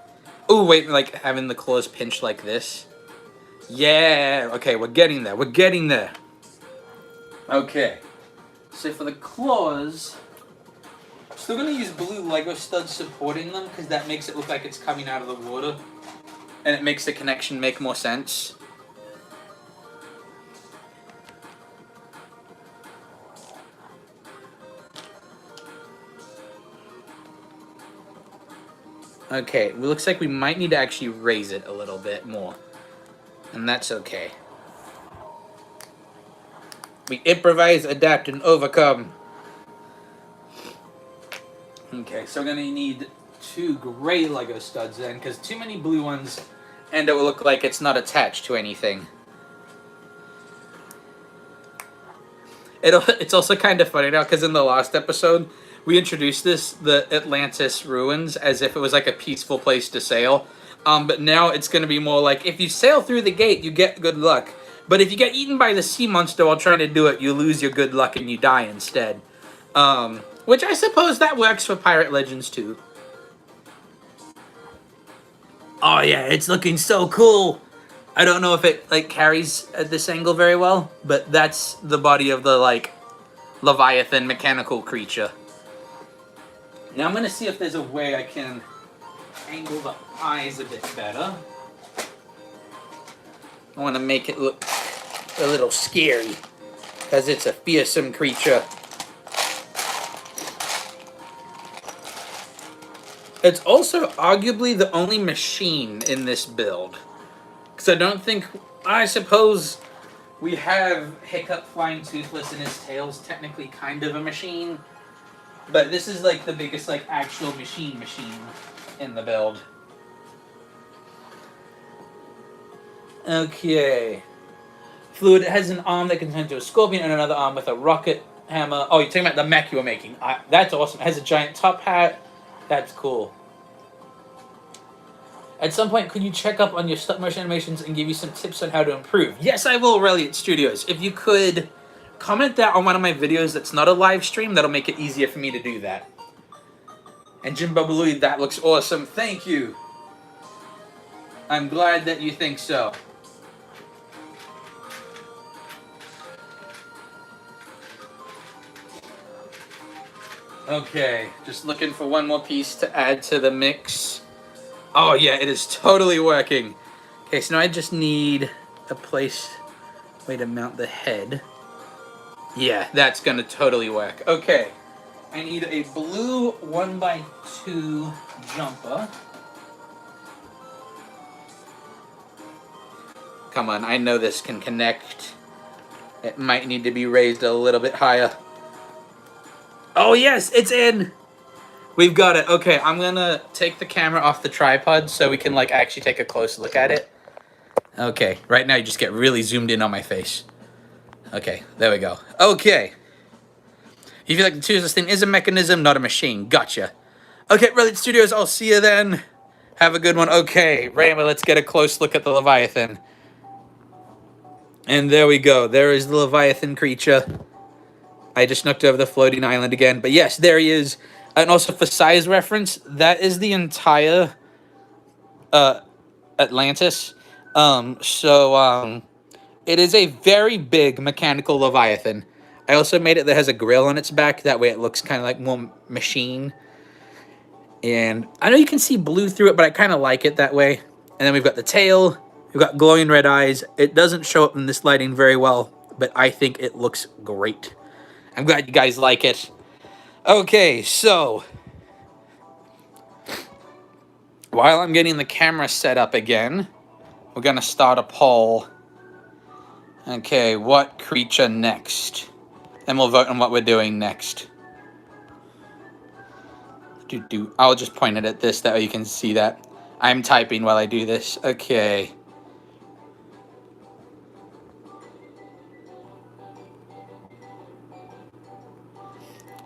Oh, wait, like having the claws pinched like this. Yeah, okay, we're getting there. We're getting there. Okay. So for the claws, I'm still going to use blue Lego studs supporting them because that makes it look like it's coming out of the water. And it makes the connection make more sense. Okay, it looks like we might need to actually raise it a little bit more. And that's okay. We improvise, adapt, and overcome. Okay, so we're going to need 2 gray Lego studs then, because too many blue ones, and it will look like it's not attached to anything. It's also kind of funny now, because in the last episode, we introduced the Atlantis ruins as if it was like a peaceful place to sail. But now it's going to be more like, if you sail through the gate, you get good luck. But if you get eaten by the sea monster while trying to do it, you lose your good luck and you die instead. Which I suppose that works for Pirate Legends too. Oh yeah, it's looking so cool! I don't know if it like carries at this angle very well, but that's the body of the like Leviathan mechanical creature. Now I'm going to see if there's a way I can angle the eyes a bit better. I want to make it look a little scary. because it's a fearsome creature. It's also arguably the only machine in this build. Because I suppose we have Hiccup flying toothless and his tail's technically kind of a machine. But this is like the biggest like actual machine in the build. Okay. Fluid has an arm that can turn into a scorpion and another arm with a rocket hammer. Oh, you're talking about the mech you were making. That's awesome. It has a giant top hat. That's cool. At some point, could you check up on your stop motion animations and give you some tips on how to improve? Yes, I will, Reliant Studios. If you could comment that on one of my videos that's not a live stream, that'll make it easier for me to do that. And Jim Bubbly, that looks awesome. Thank you. I'm glad that you think so. Okay, just looking for one more piece to add to the mix. Oh yeah, it is totally working. Okay, so now I just need a way to mount the head. Yeah, that's gonna totally work. Okay, I need a blue 1x2 jumper. Come on, I know this can connect. It might need to be raised a little bit higher. Oh yes, it's in! We've got it. Okay, I'm gonna take the camera off the tripod so we can like actually take a close look at it. Okay, right now you just get really zoomed in on my face. Okay, there we go. Okay. You feel like the toothless thing is a mechanism, not a machine. Gotcha. Okay, Relic Studios, I'll see you then. Have a good one. Okay, Raymond, let's get a close look at the Leviathan. And there we go. There is the Leviathan creature. I just knocked over the floating island again. But yes, there he is. And also for size reference, that is the entire Atlantis. It is a very big mechanical Leviathan. I also made it that has a grill on its back. That way it looks kind of like more machine. And I know you can see blue through it, but I kind of like it that way. And then we've got the tail. We've got glowing red eyes. It doesn't show up in this lighting very well, but I think it looks great. I'm glad you guys like it. Okay, so while I'm getting the camera set up again, we're going to start a poll. Okay, what creature next? And we'll vote on what we're doing next. I'll just point it at this, that way you can see that. I'm typing while I do this. Okay.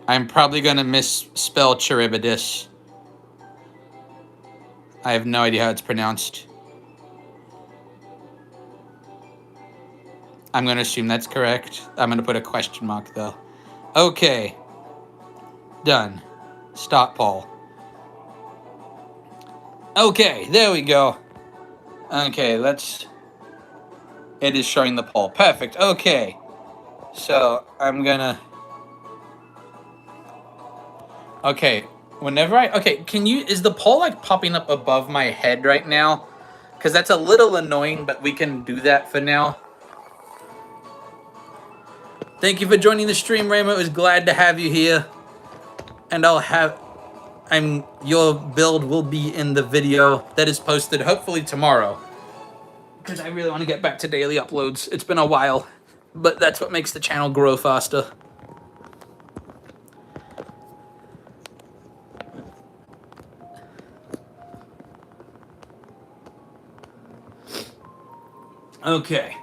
I'm probably going to misspell Charybdis. I have no idea how it's pronounced. I'm going to assume that's correct. I'm going to put a question mark, though. Okay. Done. Stop poll. Okay, there we go. Okay, it is showing the poll. Perfect. Okay. So, I'm going to... Okay, is the poll like popping up above my head right now? Because that's a little annoying, but we can do that for now. Thank you for joining the stream, Ramo. It was glad to have you here. And your build will be in the video that is posted hopefully tomorrow. Because I really want to get back to daily uploads. It's been a while, but that's what makes the channel grow faster. Okay.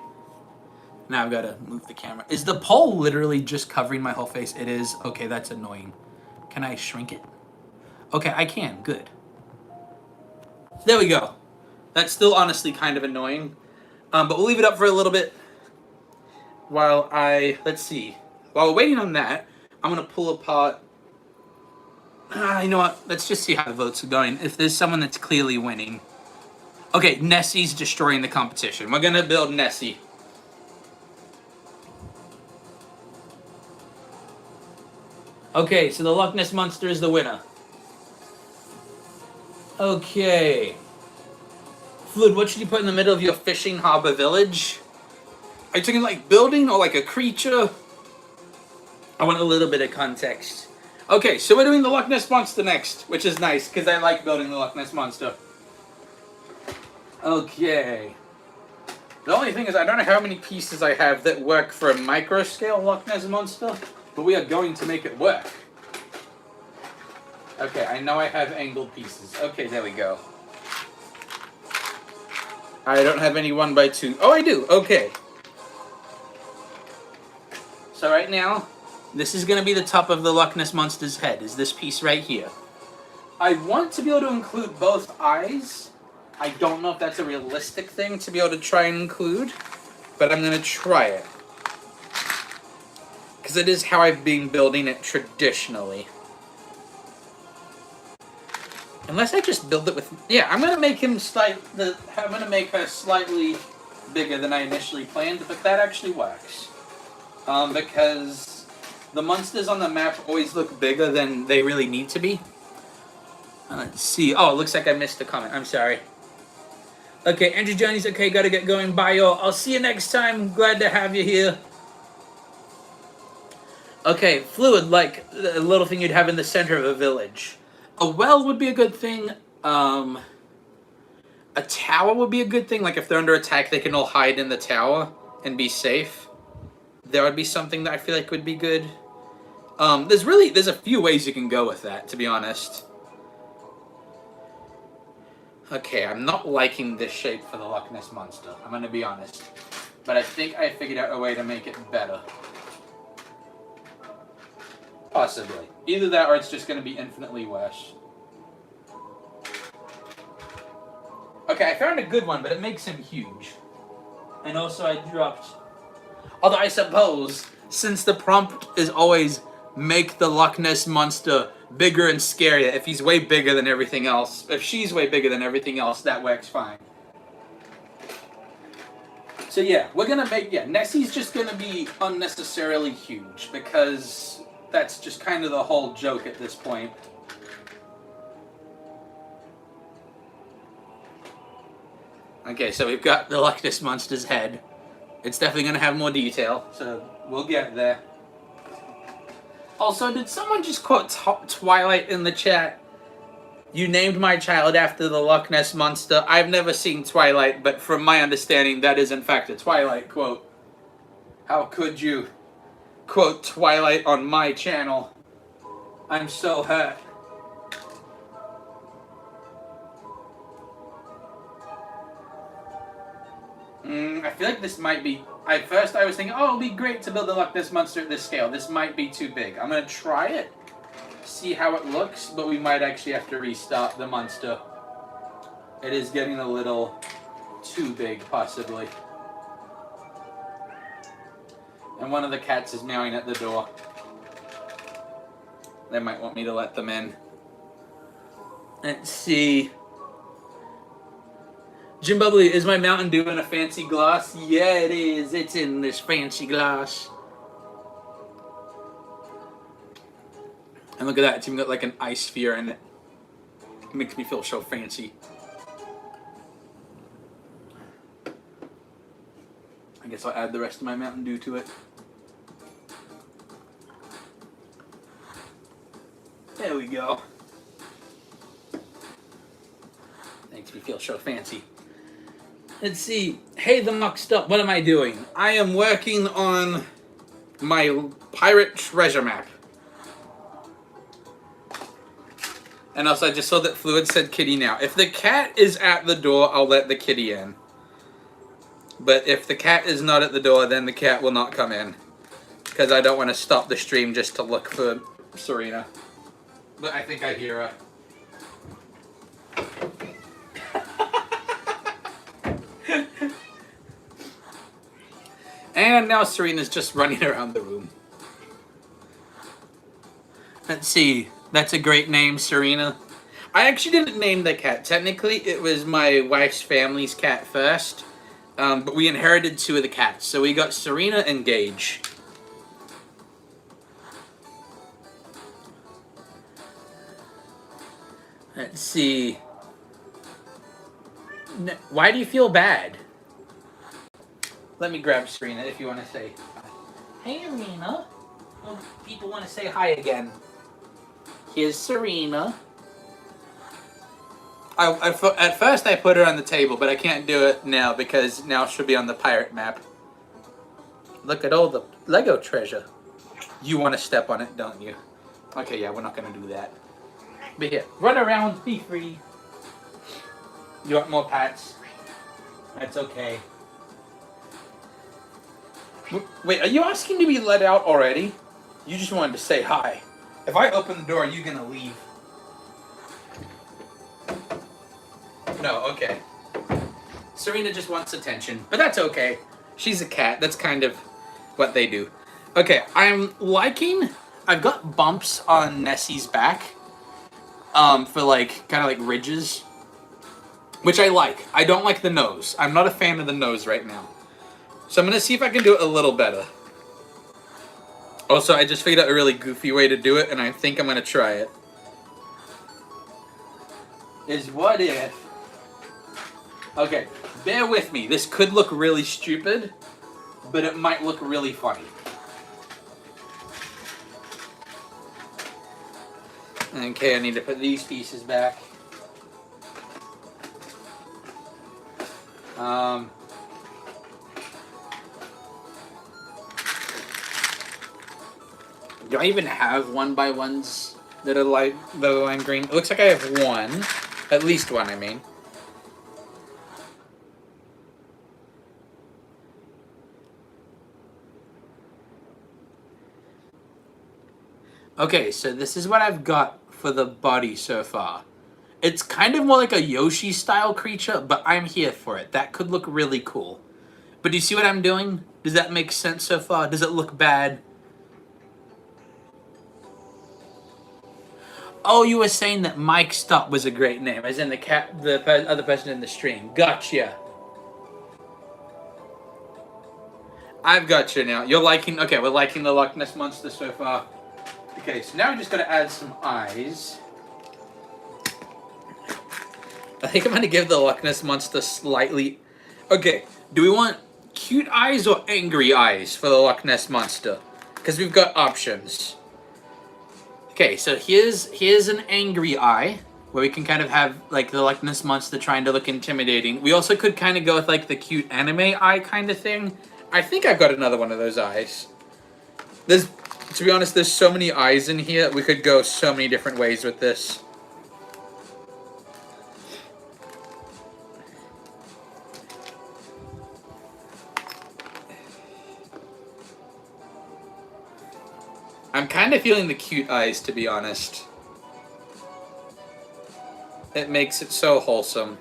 Now I've got to move the camera. Is the pole literally just covering my whole face? It is. Okay, that's annoying. Can I shrink it? Okay, I can. Good. There we go. That's still honestly kind of annoying. But we'll leave it up for a little bit while let's see. While we're waiting on that, I'm going to pull apart. You know what? Let's just see how the votes are going. If there's someone that's clearly winning. Okay, Nessie's destroying the competition. We're going to build Nessie. Okay, so the Loch Ness Monster is the winner. Okay. Fluid, what should you put in the middle of your fishing harbor village? Are you talking like building or like a creature? I want a little bit of context. Okay, so we're doing the Loch Ness Monster next, which is nice, because I like building the Loch Ness Monster. Okay. The only thing is I don't know how many pieces I have that work for a micro-scale Loch Ness Monster, but we are going to make it work. Okay, I know I have angled pieces. Okay, there we go. I don't have any 1x2. Oh, I do. Okay. So right now, this is going to be the top of the Loch Ness Monster's head, is this piece right here. I want to be able to include both eyes. I don't know if that's a realistic thing to be able to try and include, but I'm going to try it. Because it is how I've been building it traditionally. Unless I just build it with... Yeah, I'm going to make him I'm going to make her slightly bigger than I initially planned, but that actually works. Because the monsters on the map always look bigger than they really need to be. Let's see. Oh, it looks like I missed a comment. I'm sorry. Okay, Andrew Johnny's okay. Gotta get going. Bye, y'all. I'll see you next time. Glad to have you here. Okay, Fluid, like a little thing you'd have in the center of a village. A well would be a good thing. A tower would be a good thing. Like if they're under attack, they can all hide in the tower and be safe. That would be something that I feel like would be good. There's a few ways you can go with that, to be honest. Okay, I'm not liking this shape for the Loch Ness Monster. I'm gonna be honest. But I think I figured out a way to make it better. Possibly. Either that or it's just gonna be infinitely worse. Okay, I found a good one, but it makes him huge. And also I dropped... Although I suppose, since the prompt is always make the Loch Ness Monster bigger and scarier, if he's way bigger than everything else, if she's way bigger than everything else, that works fine. So yeah, we're gonna make, Nessie's just gonna be unnecessarily huge, because that's just kind of the whole joke at this point. Okay, so we've got the Loch Ness Monster's head. It's definitely going to have more detail, so we'll get there. Also, did someone just quote Twilight in the chat? You named my child after the Loch Ness Monster. I've never seen Twilight, but from my understanding, that is in fact a Twilight quote. How could you quote Twilight on my channel? I'm so hurt. I feel like this might be... At first I was thinking, oh, it'll be great to build a Loch Ness Monster at this scale. This might be too big. I'm going to try it, see how it looks, but we might actually have to restart the monster. It is getting a little too big, possibly. And one of the cats is meowing at the door. They might want me to let them in. Let's see... Jim Bubbly, is my Mountain Dew in a fancy glass? Yeah, it is. It's in this fancy glass. And look at that. It's even got like an ice sphere in it. It makes me feel so fancy. I guess I'll add the rest of my Mountain Dew to it. There we go. Makes me feel so fancy. Let's see. Hey, the mucked up. What am I doing? I am working on my pirate treasure map. And also, I just saw that Fluid said kitty now. If the cat is at the door, I'll let the kitty in. But if the cat is not at the door, then the cat will not come in. Because I don't want to stop the stream just to look for Serena. But I think I hear her. And now Serena's just running around the room. Let's see. That's a great name, Serena. I actually didn't name the cat. Technically, it was my wife's family's cat first. But we inherited 2 of the cats. So we got Serena and Gage. Let's see. Why do you feel bad? Let me grab Serena if you want to say. Hey, Serena. Oh, people want to say hi again. Here's Serena. At first I put her on the table, but I can't do it now because now she'll be on the pirate map. Look at all the Lego treasure. You want to step on it, don't you? Okay, yeah, we're not going to do that. But here, run around, be free. You want more pats? That's okay. Wait, are you asking to be let out already? You just wanted to say hi. If I open the door, are you going to leave? No, okay. Serena just wants attention, but that's okay. She's a cat. That's kind of what they do. Okay, I'm liking... I've got bumps on Nessie's back. For like, kind of like ridges. Which I like. I don't like the nose. I'm not a fan of the nose right now. So I'm going to see if I can do it a little better. Also, I just figured out a really goofy way to do it, and I think I'm going to try it. Is what if... Okay, bear with me. This could look really stupid, but it might look really funny. Okay, I need to put these pieces back. Do I even have 1x1s that are lime green? It looks like I have one. At least one, I mean. Okay, so this is what I've got for the body so far. It's kind of more like a Yoshi-style creature, but I'm here for it. That could look really cool. But do you see what I'm doing? Does that make sense so far? Does it look bad? Oh, you were saying that Mike Stop was a great name, as in the other person in the stream. Gotcha. I've got you now. You're liking... Okay, we're liking the Loch Ness Monster so far. Okay, so now we just gotta add some eyes. I think I'm gonna give the Loch Ness Monster slightly... Okay, do we want cute eyes or angry eyes for the Loch Ness Monster? Because we've got options. Okay, so here's an angry eye, where we can kind of have, like, the Loch Ness Monster trying to look intimidating. We also could kind of go with, like, the cute anime eye kind of thing. I think I've got another one of those eyes. To be honest, there's so many eyes in here, we could go so many different ways with this. I'm kind of feeling the cute eyes, to be honest. It makes it so wholesome.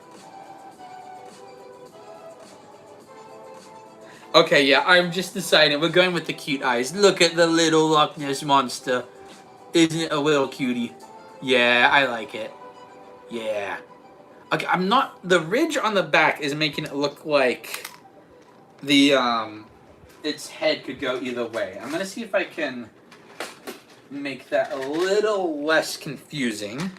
Okay, yeah, I'm just deciding. We're going with the cute eyes. Look at the little Loch Ness Monster. Isn't it a little cutie? Yeah, I like it. Yeah. Okay, I'm not... The ridge on the back is making it look like the, its head could go either way. I'm gonna see if I can make that a little less confusing.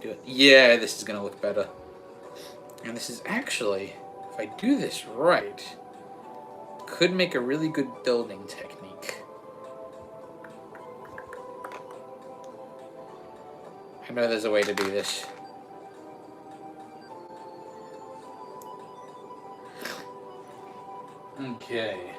Do it. Yeah, this is gonna look better. And this is actually, if I do this right, could make a really good building technique. I know there's a way to do this. Okay.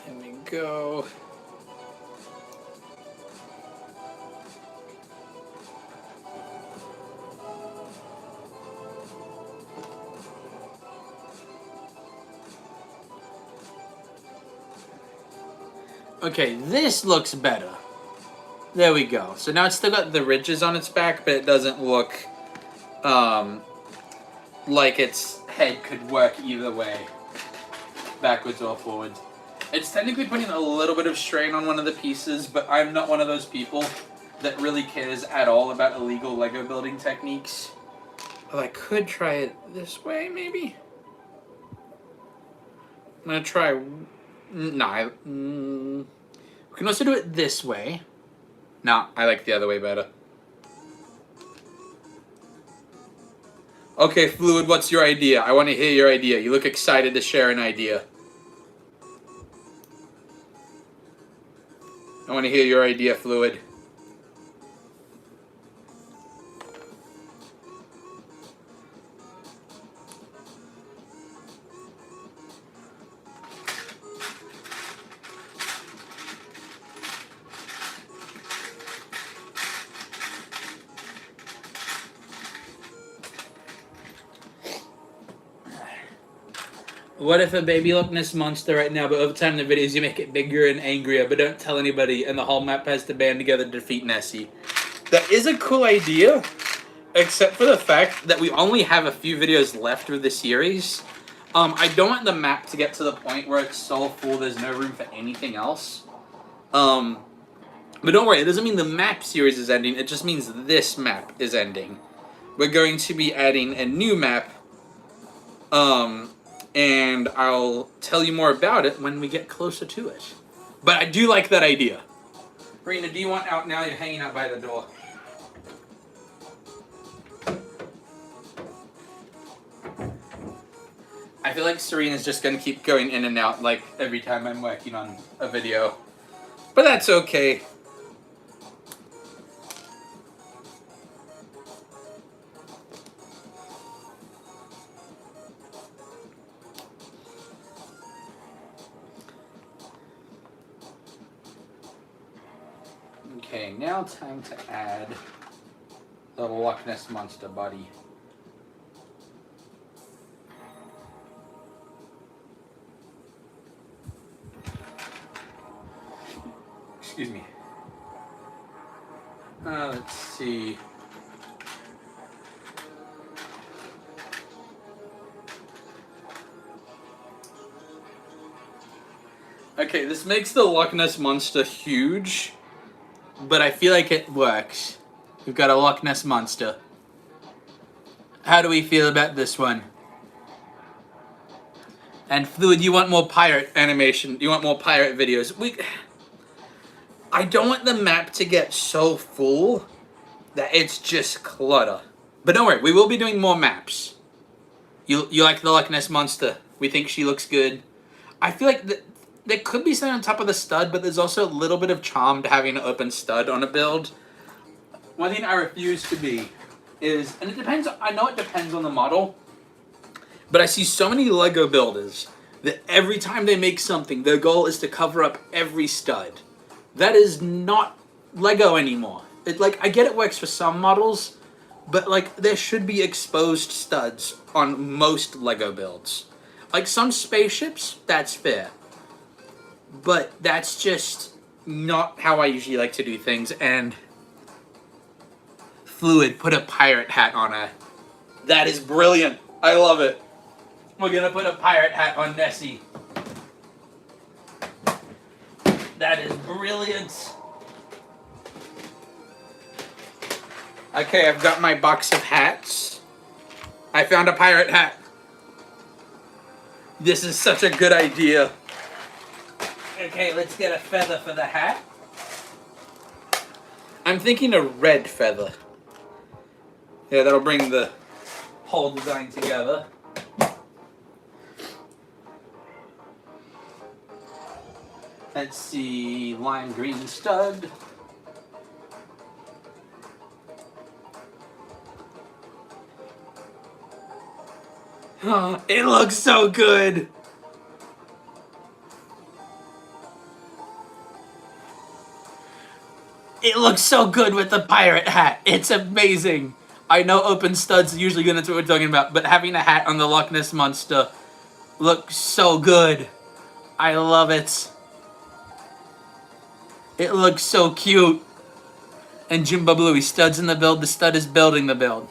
Here we go. Okay, this looks better. There we go. So now it's still got the ridges on its back, but it doesn't look like its head could work either way, backwards or forwards. It's technically putting a little bit of strain on one of the pieces, but I'm not one of those people that really cares at all about illegal Lego building techniques. Well, I could try it this way, maybe? I'm gonna try... No, we can also do it this way. No, I like the other way better. Okay, Fluid, what's your idea? I want to hear your idea. You look excited to share an idea. I want to hear your idea, Fluid. What if a baby Loch Ness monster right now, but over time in the videos you make it bigger and angrier, but don't tell anybody, and the whole map has to band together to defeat Nessie? That is a cool idea, except for the fact that we only have a few videos left of the series. I don't want the map to get to the point where it's so full there's no room for anything else. But don't worry, it doesn't mean the map series is ending, it just means this map is ending. We're going to be adding a new map, and I'll tell you more about it when we get closer to it. But I do like that idea. Rena, do you want out now? You're hanging out by the door. I feel like Serena's just gonna keep going in and out like every time I'm working on a video. But that's okay. Okay, now time to add the Loch Ness Monster body. Excuse me. Let's see. Okay, this makes the Loch Ness Monster huge, but I feel like it works. We've got a Loch Ness Monster. How do we feel about this one? And Fluid, you want more pirate animation? You want more pirate videos? I don't want the map to get so full that it's just clutter. But don't worry, we will be doing more maps. You like the Loch Ness Monster? We think she looks good. I feel like there could be something on top of the stud, but there's also a little bit of charm to having an open stud on a build. One thing I refuse to be is, and it depends, I know it depends on the model, but I see so many Lego builders that every time they make something, their goal is to cover up every stud. That is not Lego anymore. I get it works for some models, but there should be exposed studs on most Lego builds. Like some spaceships, that's fair. But that's just not how I usually like to do things, and Fluid put a pirate hat on her. That is brilliant. I love it. We're gonna put a pirate hat on Nessie. That is brilliant. Okay, I've got my box of hats. I found a pirate hat. This is such a good idea. Okay, let's get a feather for the hat. I'm thinking a red feather. Yeah, that'll bring the whole design together. Let's see, lime green stud. Oh, it looks so good. It looks so good with the pirate hat. It's amazing. I know open studs usually good, that's what we're talking about, but having a hat on the Loch Ness Monster looks so good. I love it. It looks so cute. And Jimbo Bluey, studs in the build, the stud is building the build.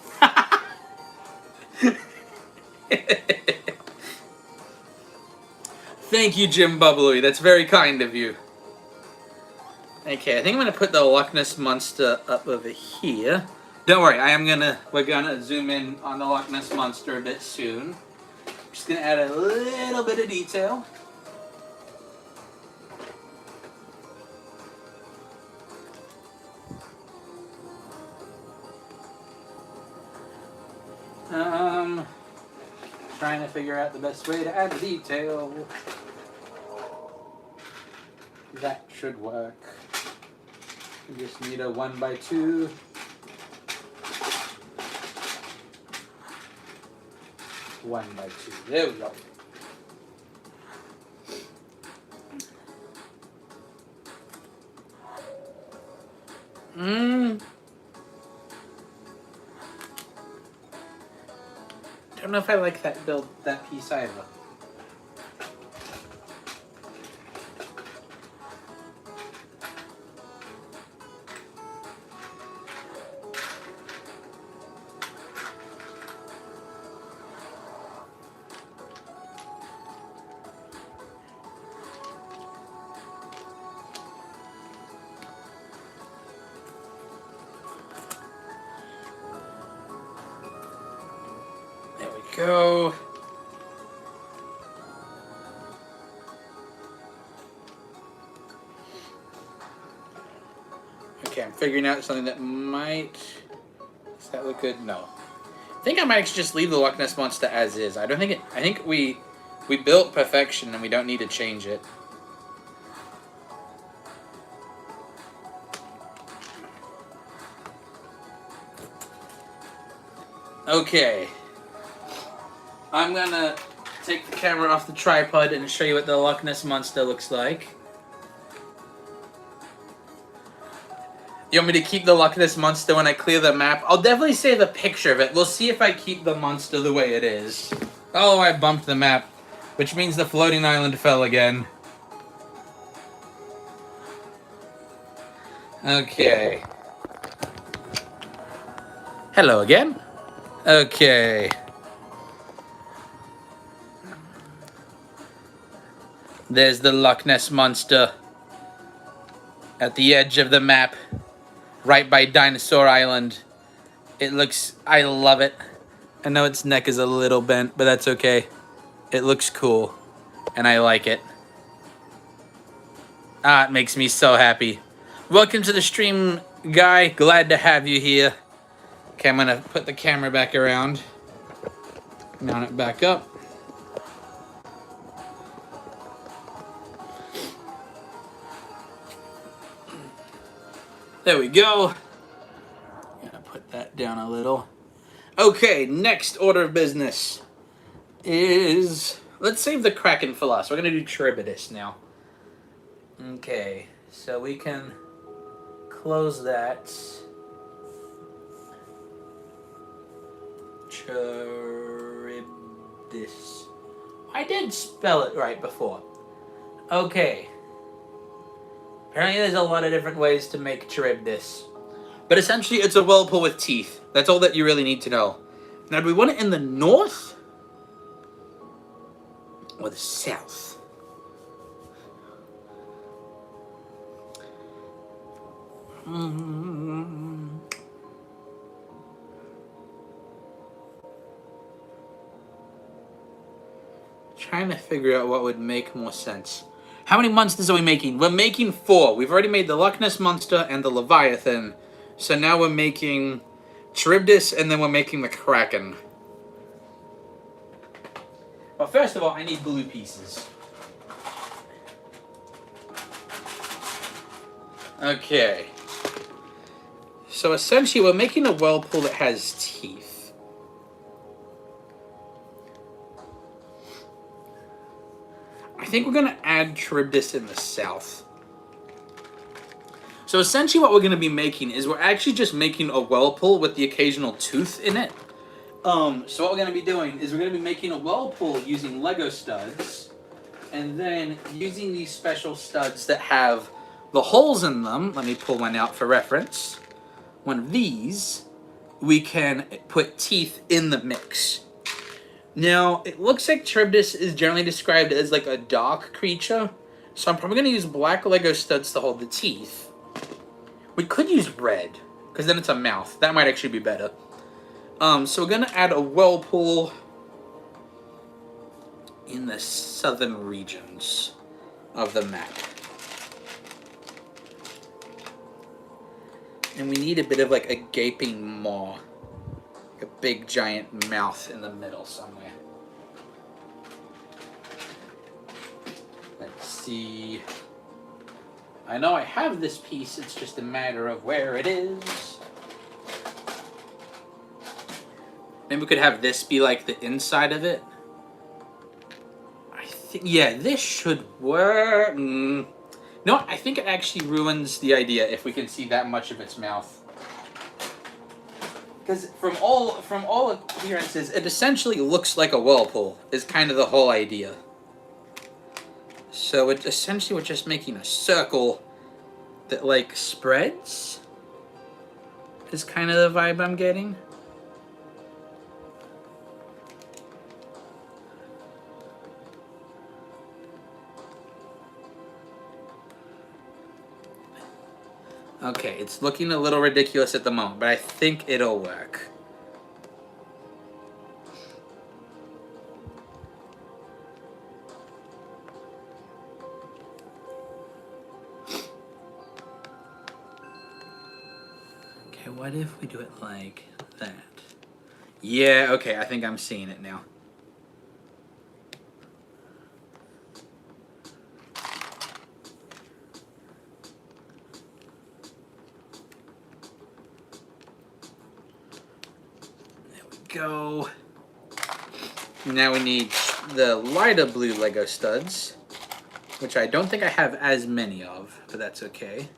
Thank you, Jim Bubbly. That's very kind of you. Okay, I think I'm gonna put the Loch Ness Monster up over here. Don't worry, we're gonna zoom in on the Loch Ness Monster a bit soon. Just gonna add a little bit of detail. Trying to figure out the best way to add the detail. That should work. We just need a 1x2. One by two. There we go. Don't know if I like that piece either. There we go. Okay, I'm figuring out something that might... Does that look good? No. I think I might actually just leave the Loch Ness Monster as is. I don't think it... I think we built perfection and we don't need to change it. Okay. I'm gonna take the camera off the tripod and show you what the Loch Ness Monster looks like. You want me to keep the Loch Ness Monster when I clear the map? I'll definitely save a picture of it. We'll see if I keep the monster the way it is. Oh, I bumped the map, which means the floating island fell again. Okay. Hello again. Okay. There's the Loch Ness Monster at the edge of the map, right by Dinosaur Island. It looks... I love it. I know its neck is a little bent, but that's okay. It looks cool, and I like it. Ah, it makes me so happy. Welcome to the stream, Guy. Glad to have you here. Okay, I'm gonna put the camera back around. Mount it back up. There we go. Gonna put that down a little. Okay, next order of business is... Let's save the Kraken for last. We're gonna do Charybdis now. Okay, so we can close that. Charybdis. I did spell it right before. Okay. Apparently there's a lot of different ways to make Charybdis. But essentially it's a whirlpool with teeth. That's all that you really need to know. Now, do we want it in the north? Or the south? Trying to figure out what would make more sense. How many monsters are we making? We're making 4. We've already made the Loch Ness Monster and the Leviathan. So now we're making Charybdis, and then we're making the Kraken. Well, first of all, I need blue pieces. Okay. So essentially, we're making a whirlpool that has teeth. I think we're going to add Charybdis in the south. So essentially what we're going to be making is we're actually just making a whirlpool with the occasional tooth in it. So what we're going to be doing is we're going to be making a whirlpool using Lego studs. And then using these special studs that have the holes in them. Let me pull one out for reference. One of these, we can put teeth in the mix. Now, it looks like Charybdis is generally described as like a dark creature, so I'm probably going to use black Lego studs to hold the teeth. We could use red, because then it's a mouth. That might actually be better. So we're going to add a whirlpool in the southern regions of the map. And we need a bit of like a gaping maw. Like a big giant mouth in the middle somewhere. Let's see. I know I have this piece, it's just a matter of where it is. Maybe we could have this be like the inside of it. I think, yeah, this should work. No, I think it actually ruins the idea if we can see that much of its mouth. Because from all appearances, it essentially looks like a whirlpool, is kind of the whole idea. So it essentially we're just making a circle that like spreads, is kind of the vibe I'm getting. Okay, it's looking a little ridiculous at the moment, but I think it'll work. Okay, what if we do it like that? Yeah, okay, I think I'm seeing it now. Go. Now we need the lighter blue Lego studs, which I don't think I have as many of, but that's okay.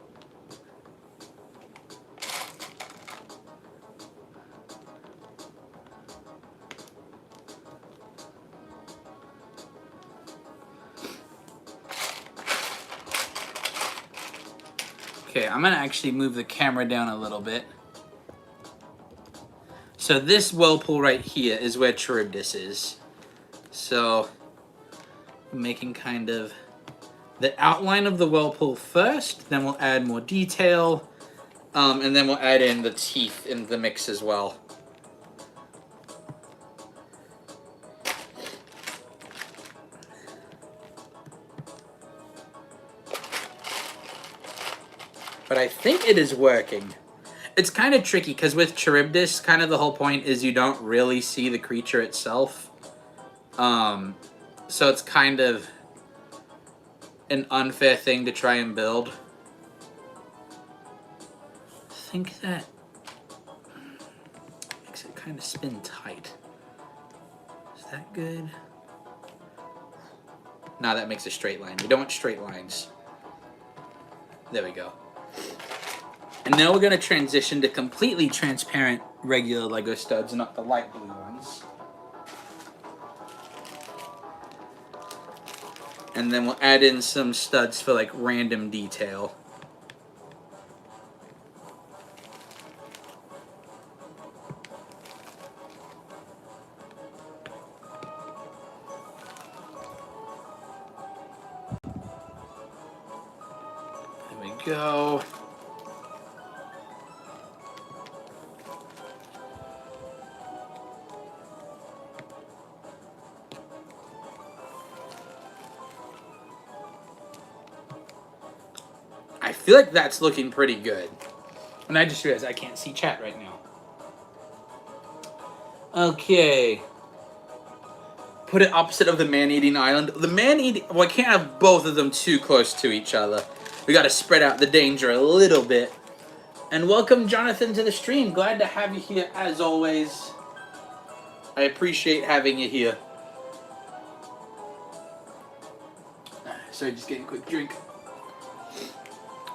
Okay, I'm gonna actually move the camera down a little bit. So this whirlpool right here is where Charybdis is. So I'm making kind of the outline of the whirlpool first, then we'll add more detail, and then we'll add in the teeth in the mix as well. But I think it is working. It's kind of tricky because with Charybdis, kind of the whole point is you don't really see the creature itself. So it's kind of an unfair thing to try and build. I think that makes it kind of spin tight. Is that good? No, that makes a straight line. We don't want straight lines. There we go. And now we're going to transition to completely transparent regular Lego studs, not the light blue ones. And then we'll add in some studs for like random detail. There we go. I feel like that's looking pretty good. And I just realized I can't see chat right now. Okay. Put it opposite of the man-eating island. The man-eating... Well, I can't have both of them too close to each other. We gotta spread out the danger a little bit. And welcome, Jonathan, to the stream. Glad to have you here, as always. I appreciate having you here. Sorry, just getting a quick drink.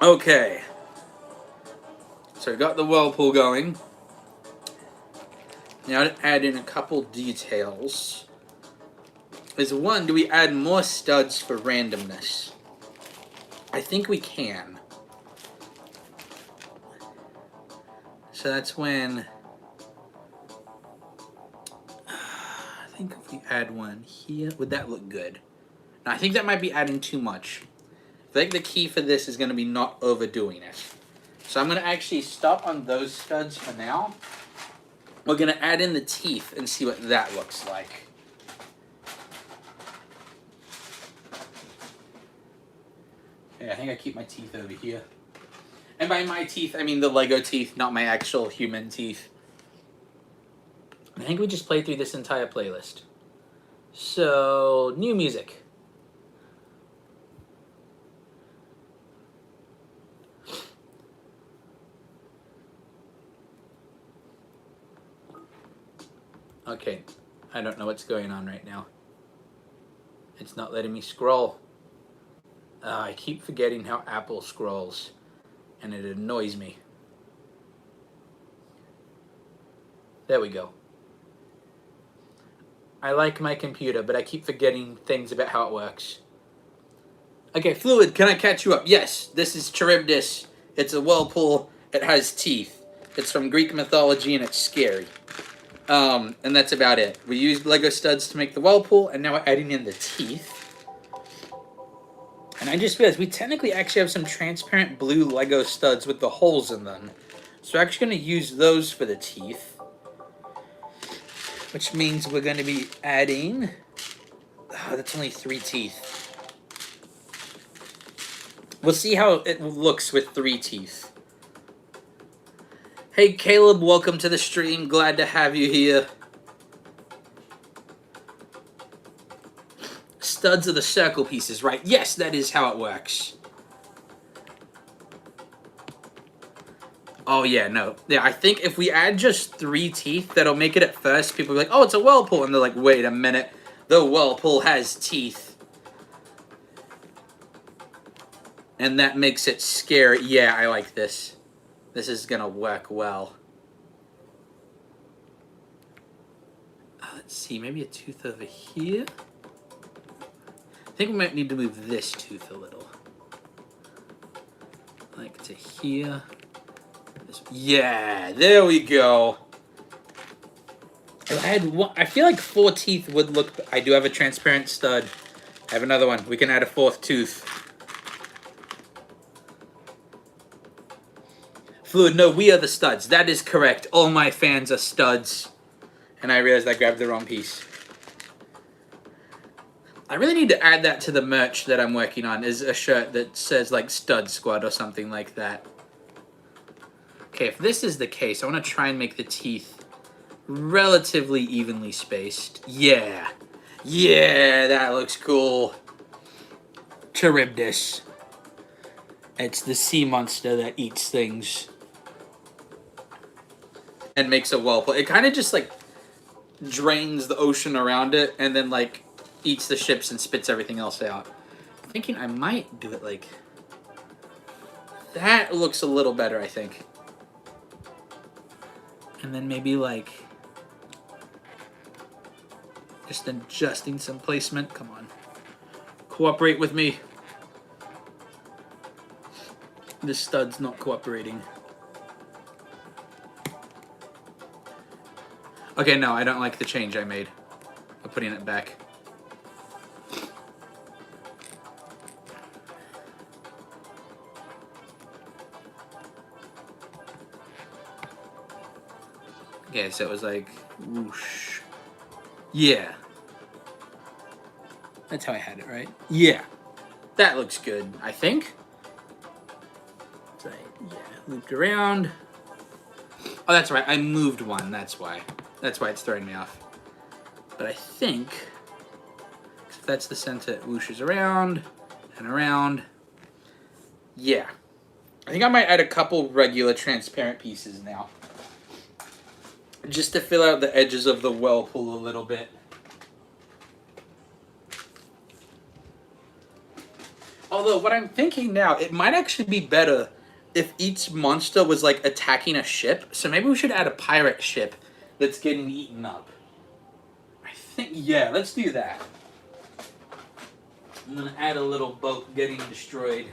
Okay. So I got the whirlpool going. Now to add in a couple details. Is one, do we add more studs for randomness? I think we can. So that's when... I think if we add one here, would that look good? Now, I think that might be adding too much. I think the key for this is going to be not overdoing it. So I'm going to actually stop on those studs for now. We're going to add in the teeth and see what that looks like. Yeah, I think I keep my teeth over here. And by my teeth, I mean the Lego teeth, not my actual human teeth. I think we just played through this entire playlist. So, new music. Okay, I don't know what's going on right now. It's not letting me scroll. I keep forgetting how Apple scrolls, and it annoys me. There we go. I like my computer, but I keep forgetting things about how it works. Okay, Fluid, can I catch you up? Yes, this is Charybdis. It's a whirlpool. It has teeth. It's from Greek mythology, and it's scary. And that's about it. We used Lego studs to make the whirlpool, and now we're adding in the teeth. And I just realized we technically actually have some transparent blue Lego studs with the holes in them. So we're actually going to use those for the teeth. Which means we're going to be adding... Oh, that's only 3 teeth. We'll see how it looks with 3 teeth. Hey Caleb, welcome to the stream. Glad to have you here. Studs are the circle pieces, right? Yes, that is how it works. Oh, yeah, no. Yeah, I think if we add just 3 teeth, that'll make it at first. People will be like, oh, it's a whirlpool. And they're like, wait a minute. The whirlpool has teeth. And that makes it scary. Yeah, I like this. This is going to work well. Let's see, maybe a tooth over here. I think we might need to move this tooth a little. Like to here. Yeah, there we go. If I had one, I feel like 4 teeth would look... I do have a transparent stud. I have another one. We can add a 4th tooth. Fluid, no, we are the studs. That is correct. All my fans are studs. And I realized I grabbed the wrong piece. I really need to add that to the merch that I'm working on, is a shirt that says, like, Stud Squad or something like that. Okay, if this is the case, I want to try and make the teeth relatively evenly spaced. Yeah. Yeah, that looks cool. Charybdis. It's the sea monster that eats things. And makes a whirlpool. It kind of just, like, drains the ocean around it and then, like, eats the ships and spits everything else out. I'm thinking I might do it like... That looks a little better, I think. And then maybe, like... Just adjusting some placement. Come on. Cooperate with me. This stud's not cooperating. Okay, no, I don't like the change I made. I'm putting it back. Okay, so it was like, whoosh. Yeah. That's how I had it, right? Yeah. That looks good, I think. So, yeah, looped around. Oh, that's right, I moved one, that's why. That's why it's throwing me off. But I think, if that's the center, it whooshes around and around. Yeah. I think I might add a couple regular transparent pieces now. Just to fill out the edges of the whirlpool a little bit. Although, what I'm thinking now, it might actually be better if each monster was, like, attacking a ship. So maybe we should add a pirate ship that's getting eaten up. I think, yeah, let's do that. I'm going to add a little boat getting destroyed.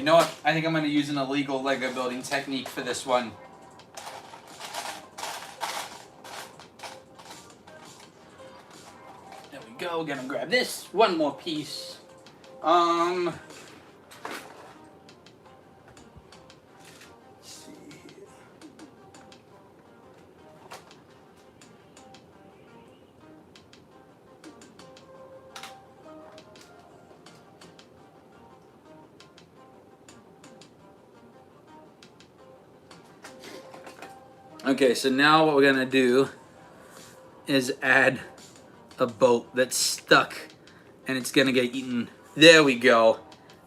know what? I think I'm going to use an illegal Lego building technique for this one. There we go. Gonna grab this. One more piece. Let's see here. Okay, so now what we're gonna do is add a boat that's stuck and it's gonna get eaten. There we go.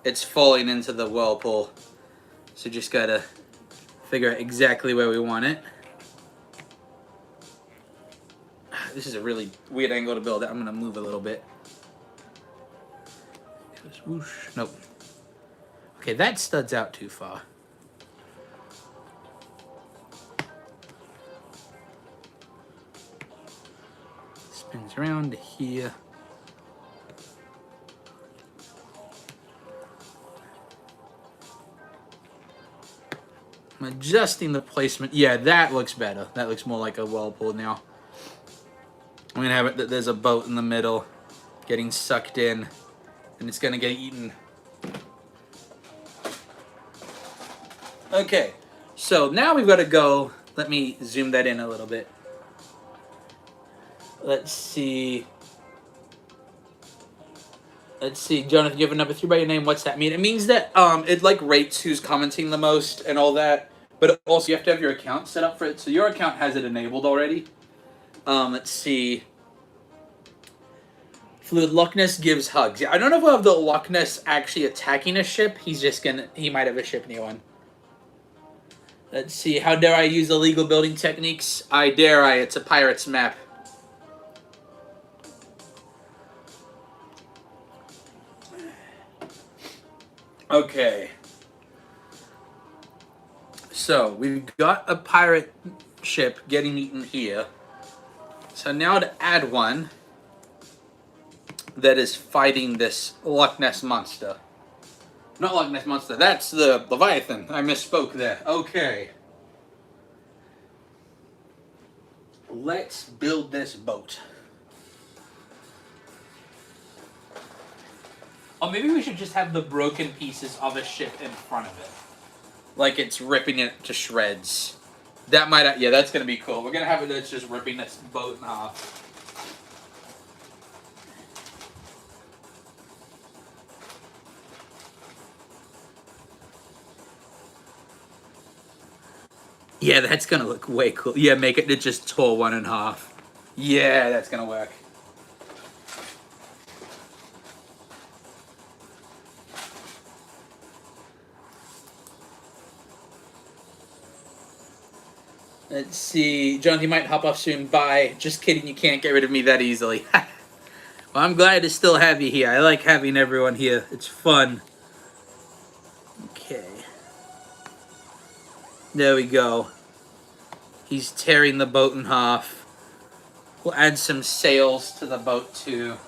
It's falling into the whirlpool. So just gotta figure out exactly where we want it. This is a really weird angle to build it. I'm gonna move a little bit. Just whoosh. Nope. Okay, that studs out too far. Spins around to here. I'm adjusting the placement. Yeah, that looks better. That looks more like a whirlpool now. I'm gonna have it that there's a boat in the middle getting sucked in and it's gonna get eaten. Okay, so now we've got to go. Let me zoom that in a little bit. Let's see. Jonathan, you have a number 3 by your name. What's that mean? It means that it like rates who's commenting the most and all that. But also you have to have your account set up for it. So your account has it enabled already. Let's see. Fluid Loch Ness gives hugs. Yeah, I don't know if we'll have the Loch Ness actually attacking a ship. He might have a ship near one. Let's see. How dare I use illegal building techniques? I dare I. It's a pirate's map. Okay. So, we've got a pirate ship getting eaten here. So now to add one that is fighting this Loch Ness monster. Not Loch Ness monster, that's the Leviathan. I misspoke there. Okay. Let's build this boat. Or maybe we should just have the broken pieces of a ship in front of it. Like it's ripping it to shreds. That might, yeah, that's going to be cool. We're going to have it that's just ripping this boat in half. Yeah, that's going to look way cool. Yeah, make it just tore one in half. Yeah, that's going to work. Let's see. Jonathan, you might hop off soon. Bye. Just kidding, you can't get rid of me that easily. Well, I'm glad to still have you here. I like having everyone here. It's fun. Okay. There we go. He's tearing the boat in half. We'll add some sails to the boat too.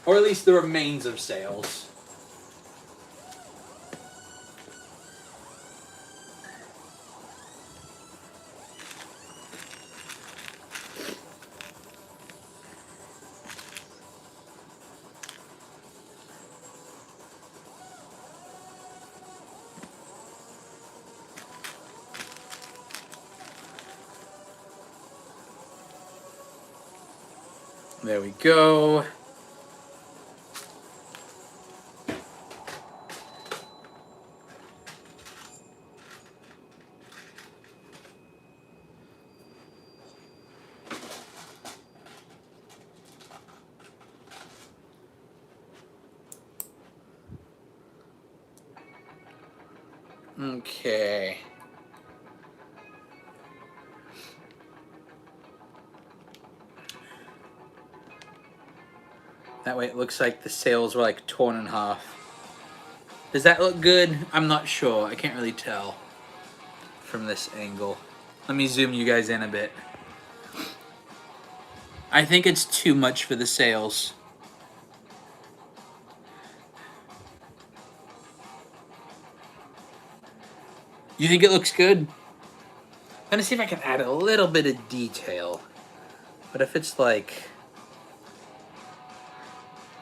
Or at least the remains of sails. There we go. Okay. That way it looks like the sails were like torn in half. Does that look good? I'm not sure. I can't really tell from this angle. Let me zoom you guys in a bit. I think it's too much for the sails. You think it looks good? I'm gonna see if I can add a little bit of detail. But if it's like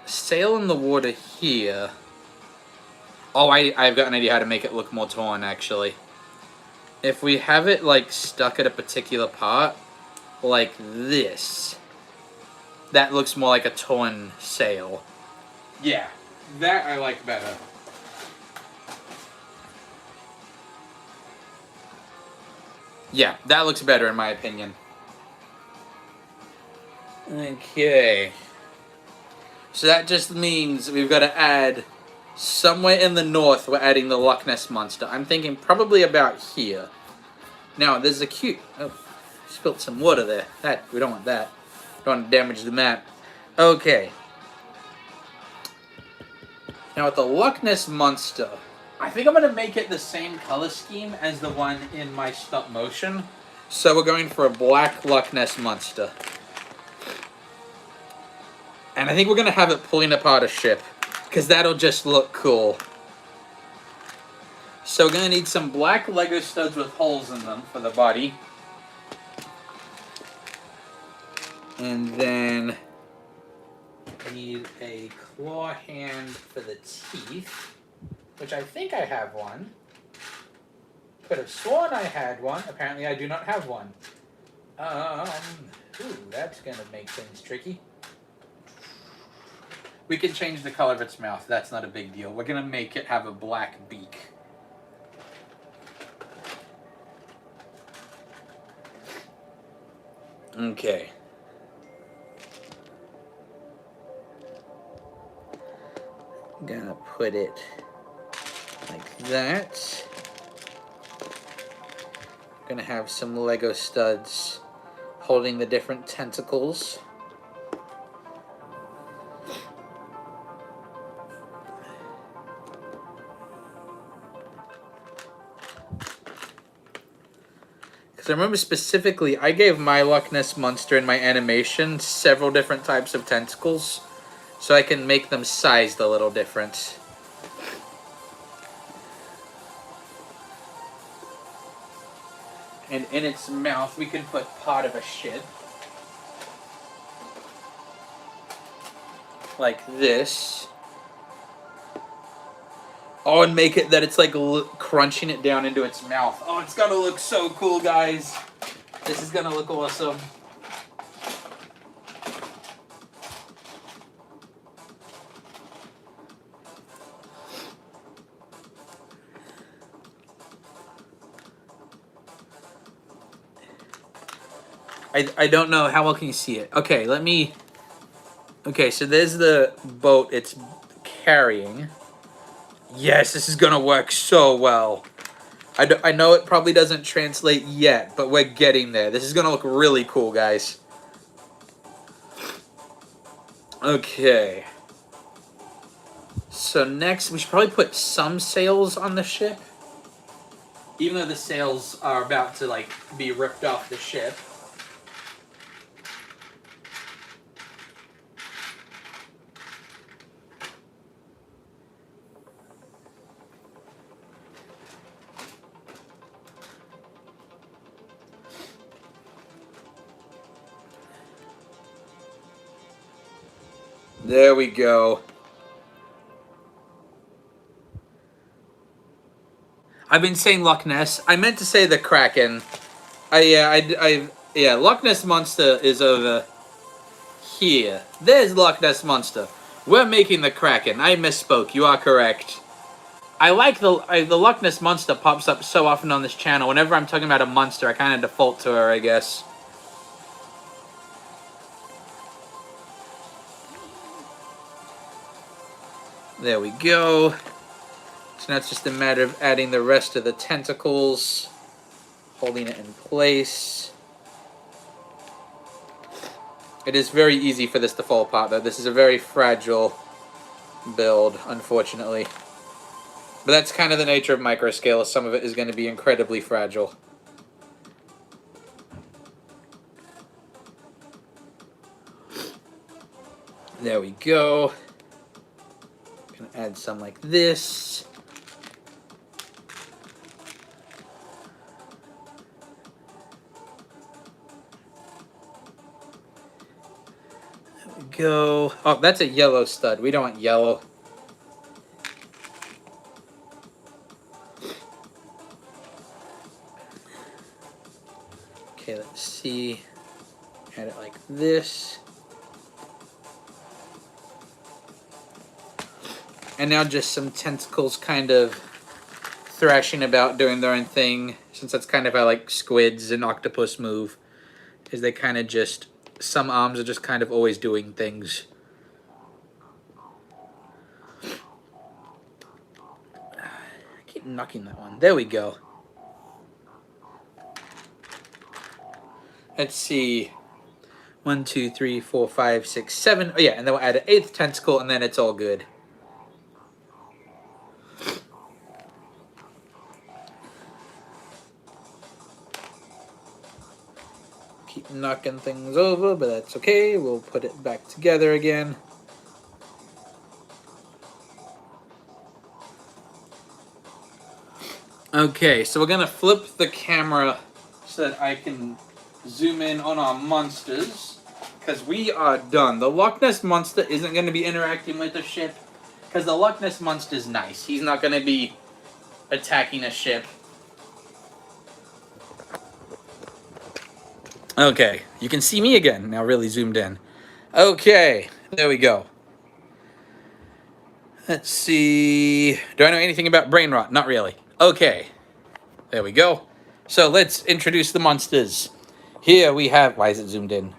sail in the water here. Oh, I've got an idea how to make it look more torn, actually. If we have it like stuck at a particular part, like this, that looks more like a torn sail. Yeah, that I like better. Yeah, that looks better in my opinion. Okay. So that just means we've got to add somewhere in the north, we're adding the Loch Ness Monster. I'm thinking probably about here. Now, there's a cute... Oh, spilled some water there. We don't want that. Don't want to damage the map. Okay. Now, with the Loch Ness Monster, I think I'm going to make it the same color scheme as the one in my stop motion. So we're going for a black Loch Ness Monster. And I think we're going to have it pulling apart a ship, because that'll just look cool. So we're going to need some black Lego studs with holes in them for the body. And then need a claw hand for the teeth, which I think I have one. Could have sworn I had one. Apparently I do not have one. Ooh, that's going to make things tricky. We can change the color of its mouth. That's not a big deal. We're going to make it have a black beak. Okay. I'm gonna put it like that. Gonna have some Lego studs holding the different tentacles. Because I remember specifically, I gave my Loch Ness Monster in my animation several different types of tentacles, so I can make them sized a little different. And in its mouth, we can put part of a ship. Like this. Oh, and make it that it's like crunching it down into its mouth. Oh, it's gonna look so cool, guys. This is gonna look awesome. I don't know. How well can you see it? Okay, let me... Okay, so there's the boat it's carrying. Yes, this is gonna work so well. I know it probably doesn't translate yet, but we're getting there. This is gonna look really cool, guys. Okay. So next, we should probably put some sails on the ship. Even though the sails are about to, like, be ripped off the ship. There we go. I've been saying Loch Ness. I meant to say the Kraken. Yeah, Loch Ness Monster is over here. There's Loch Ness Monster. We're making the Kraken. I misspoke. You are correct. I like the Loch Ness Monster pops up so often on this channel. Whenever I'm talking about a monster, I kind of default to her, I guess. There we go. So now it's just a matter of adding the rest of the tentacles, holding it in place. It is very easy for this to fall apart, though. This is a very fragile build, unfortunately. But that's kind of the nature of microscale. Some of it is going to be incredibly fragile. There we go. Gonna add some like this. go. Oh, that's a yellow stud. We don't want yellow. Okay, let's see. Add it like this. And now just some tentacles kind of thrashing about, doing their own thing. Since that's kind of how like squids and octopus move. Is they kind of just, some arms are just kind of always doing things. I keep knocking that one. There we go. Let's see. 1, 2, 3, 4, 5, 6, 7. Oh yeah, and then we'll add an 8th tentacle, and then it's all good. Keep knocking things over, but that's okay. We'll put it back together again. Okay, so we're gonna flip the camera so that I can zoom in on our monsters, because we are done. The Loch Ness Monster isn't going to be interacting with the ship, because the Loch Ness Monster is nice. He's not going to be attacking a ship. Okay, you can see me again, now really zoomed in. Okay, there we go. Let's see. Do I know anything about brain rot? Not really. Okay, there we go. So let's introduce the monsters. Here we have, why is it zoomed in?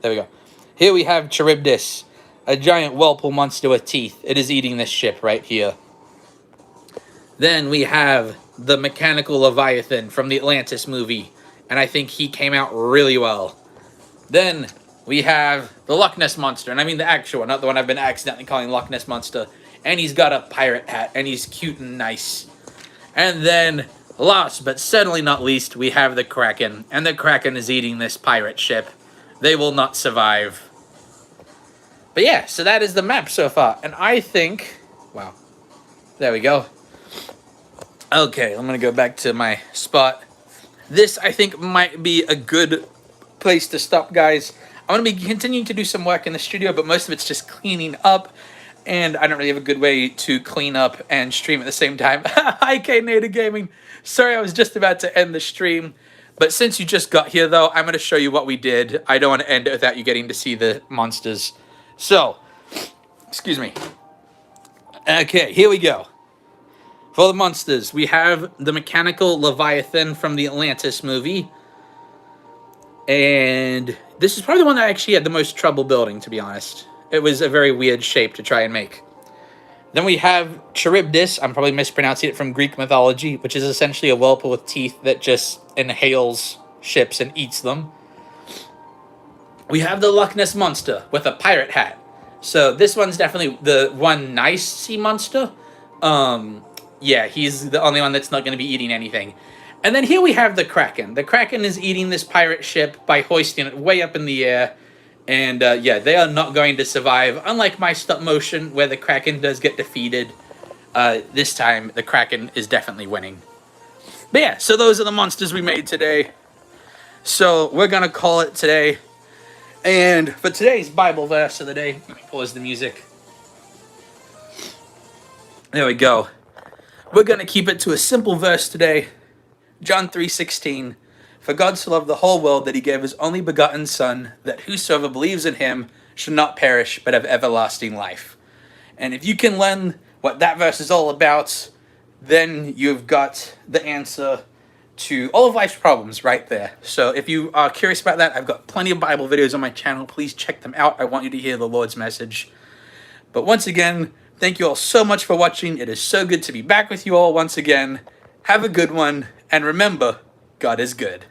There we go. Here we have Charybdis, a giant whirlpool monster with teeth. It is eating this ship right here. Then we have the mechanical Leviathan from the Atlantis movie, and I think he came out really well. Then we have the Loch Ness Monster, and I mean the actual one, not the one I've been accidentally calling Loch Ness Monster. And he's got a pirate hat, and he's cute and nice. And then, last but certainly not least, we have the Kraken. And the Kraken is eating this pirate ship. They will not survive. But yeah, so that is the map so far. And I think... Wow. There we go. Okay, I'm going to go back to my spot. This, I think, might be a good place to stop, guys. I'm going to be continuing to do some work in the studio, but most of it's just cleaning up. And I don't really have a good way to clean up and stream at the same time. Hi, K-Native Gaming. Sorry, I was just about to end the stream. But since you just got here, though, I'm going to show you what we did. I don't want to end it without you getting to see the monsters. So, excuse me. Okay, here we go. For the monsters, we have the mechanical Leviathan from the Atlantis movie. And this is probably the one that I actually had the most trouble building, to be honest. It was a very weird shape to try and make. Then we have Charybdis. I'm probably mispronouncing it, from Greek mythology, which is essentially a whirlpool with teeth that just inhales ships and eats them. We have the Loch Ness Monster with a pirate hat. So this one's definitely the one nice sea monster. Yeah, he's the only one that's not going to be eating anything. And then here we have the Kraken. The Kraken is eating this pirate ship by hoisting it way up in the air. And yeah, they are not going to survive. Unlike my stop motion, where the Kraken does get defeated, this time the Kraken is definitely winning. But yeah, so those are the monsters we made today. So we're going to call it today. And for today's Bible verse of the day, let me pause the music. There we go. We're going to keep it to a simple verse today. John 3:16. For God so loved the whole world that he gave his only begotten Son, that whosoever believes in him should not perish, but have everlasting life. And if you can learn what that verse is all about, then you've got the answer to all of life's problems right there. So if you are curious about that, I've got plenty of Bible videos on my channel. Please check them out. I want you to hear the Lord's message. But once again, thank you all so much for watching. It is so good to be back with you all once again. Have a good one, and remember, God is good.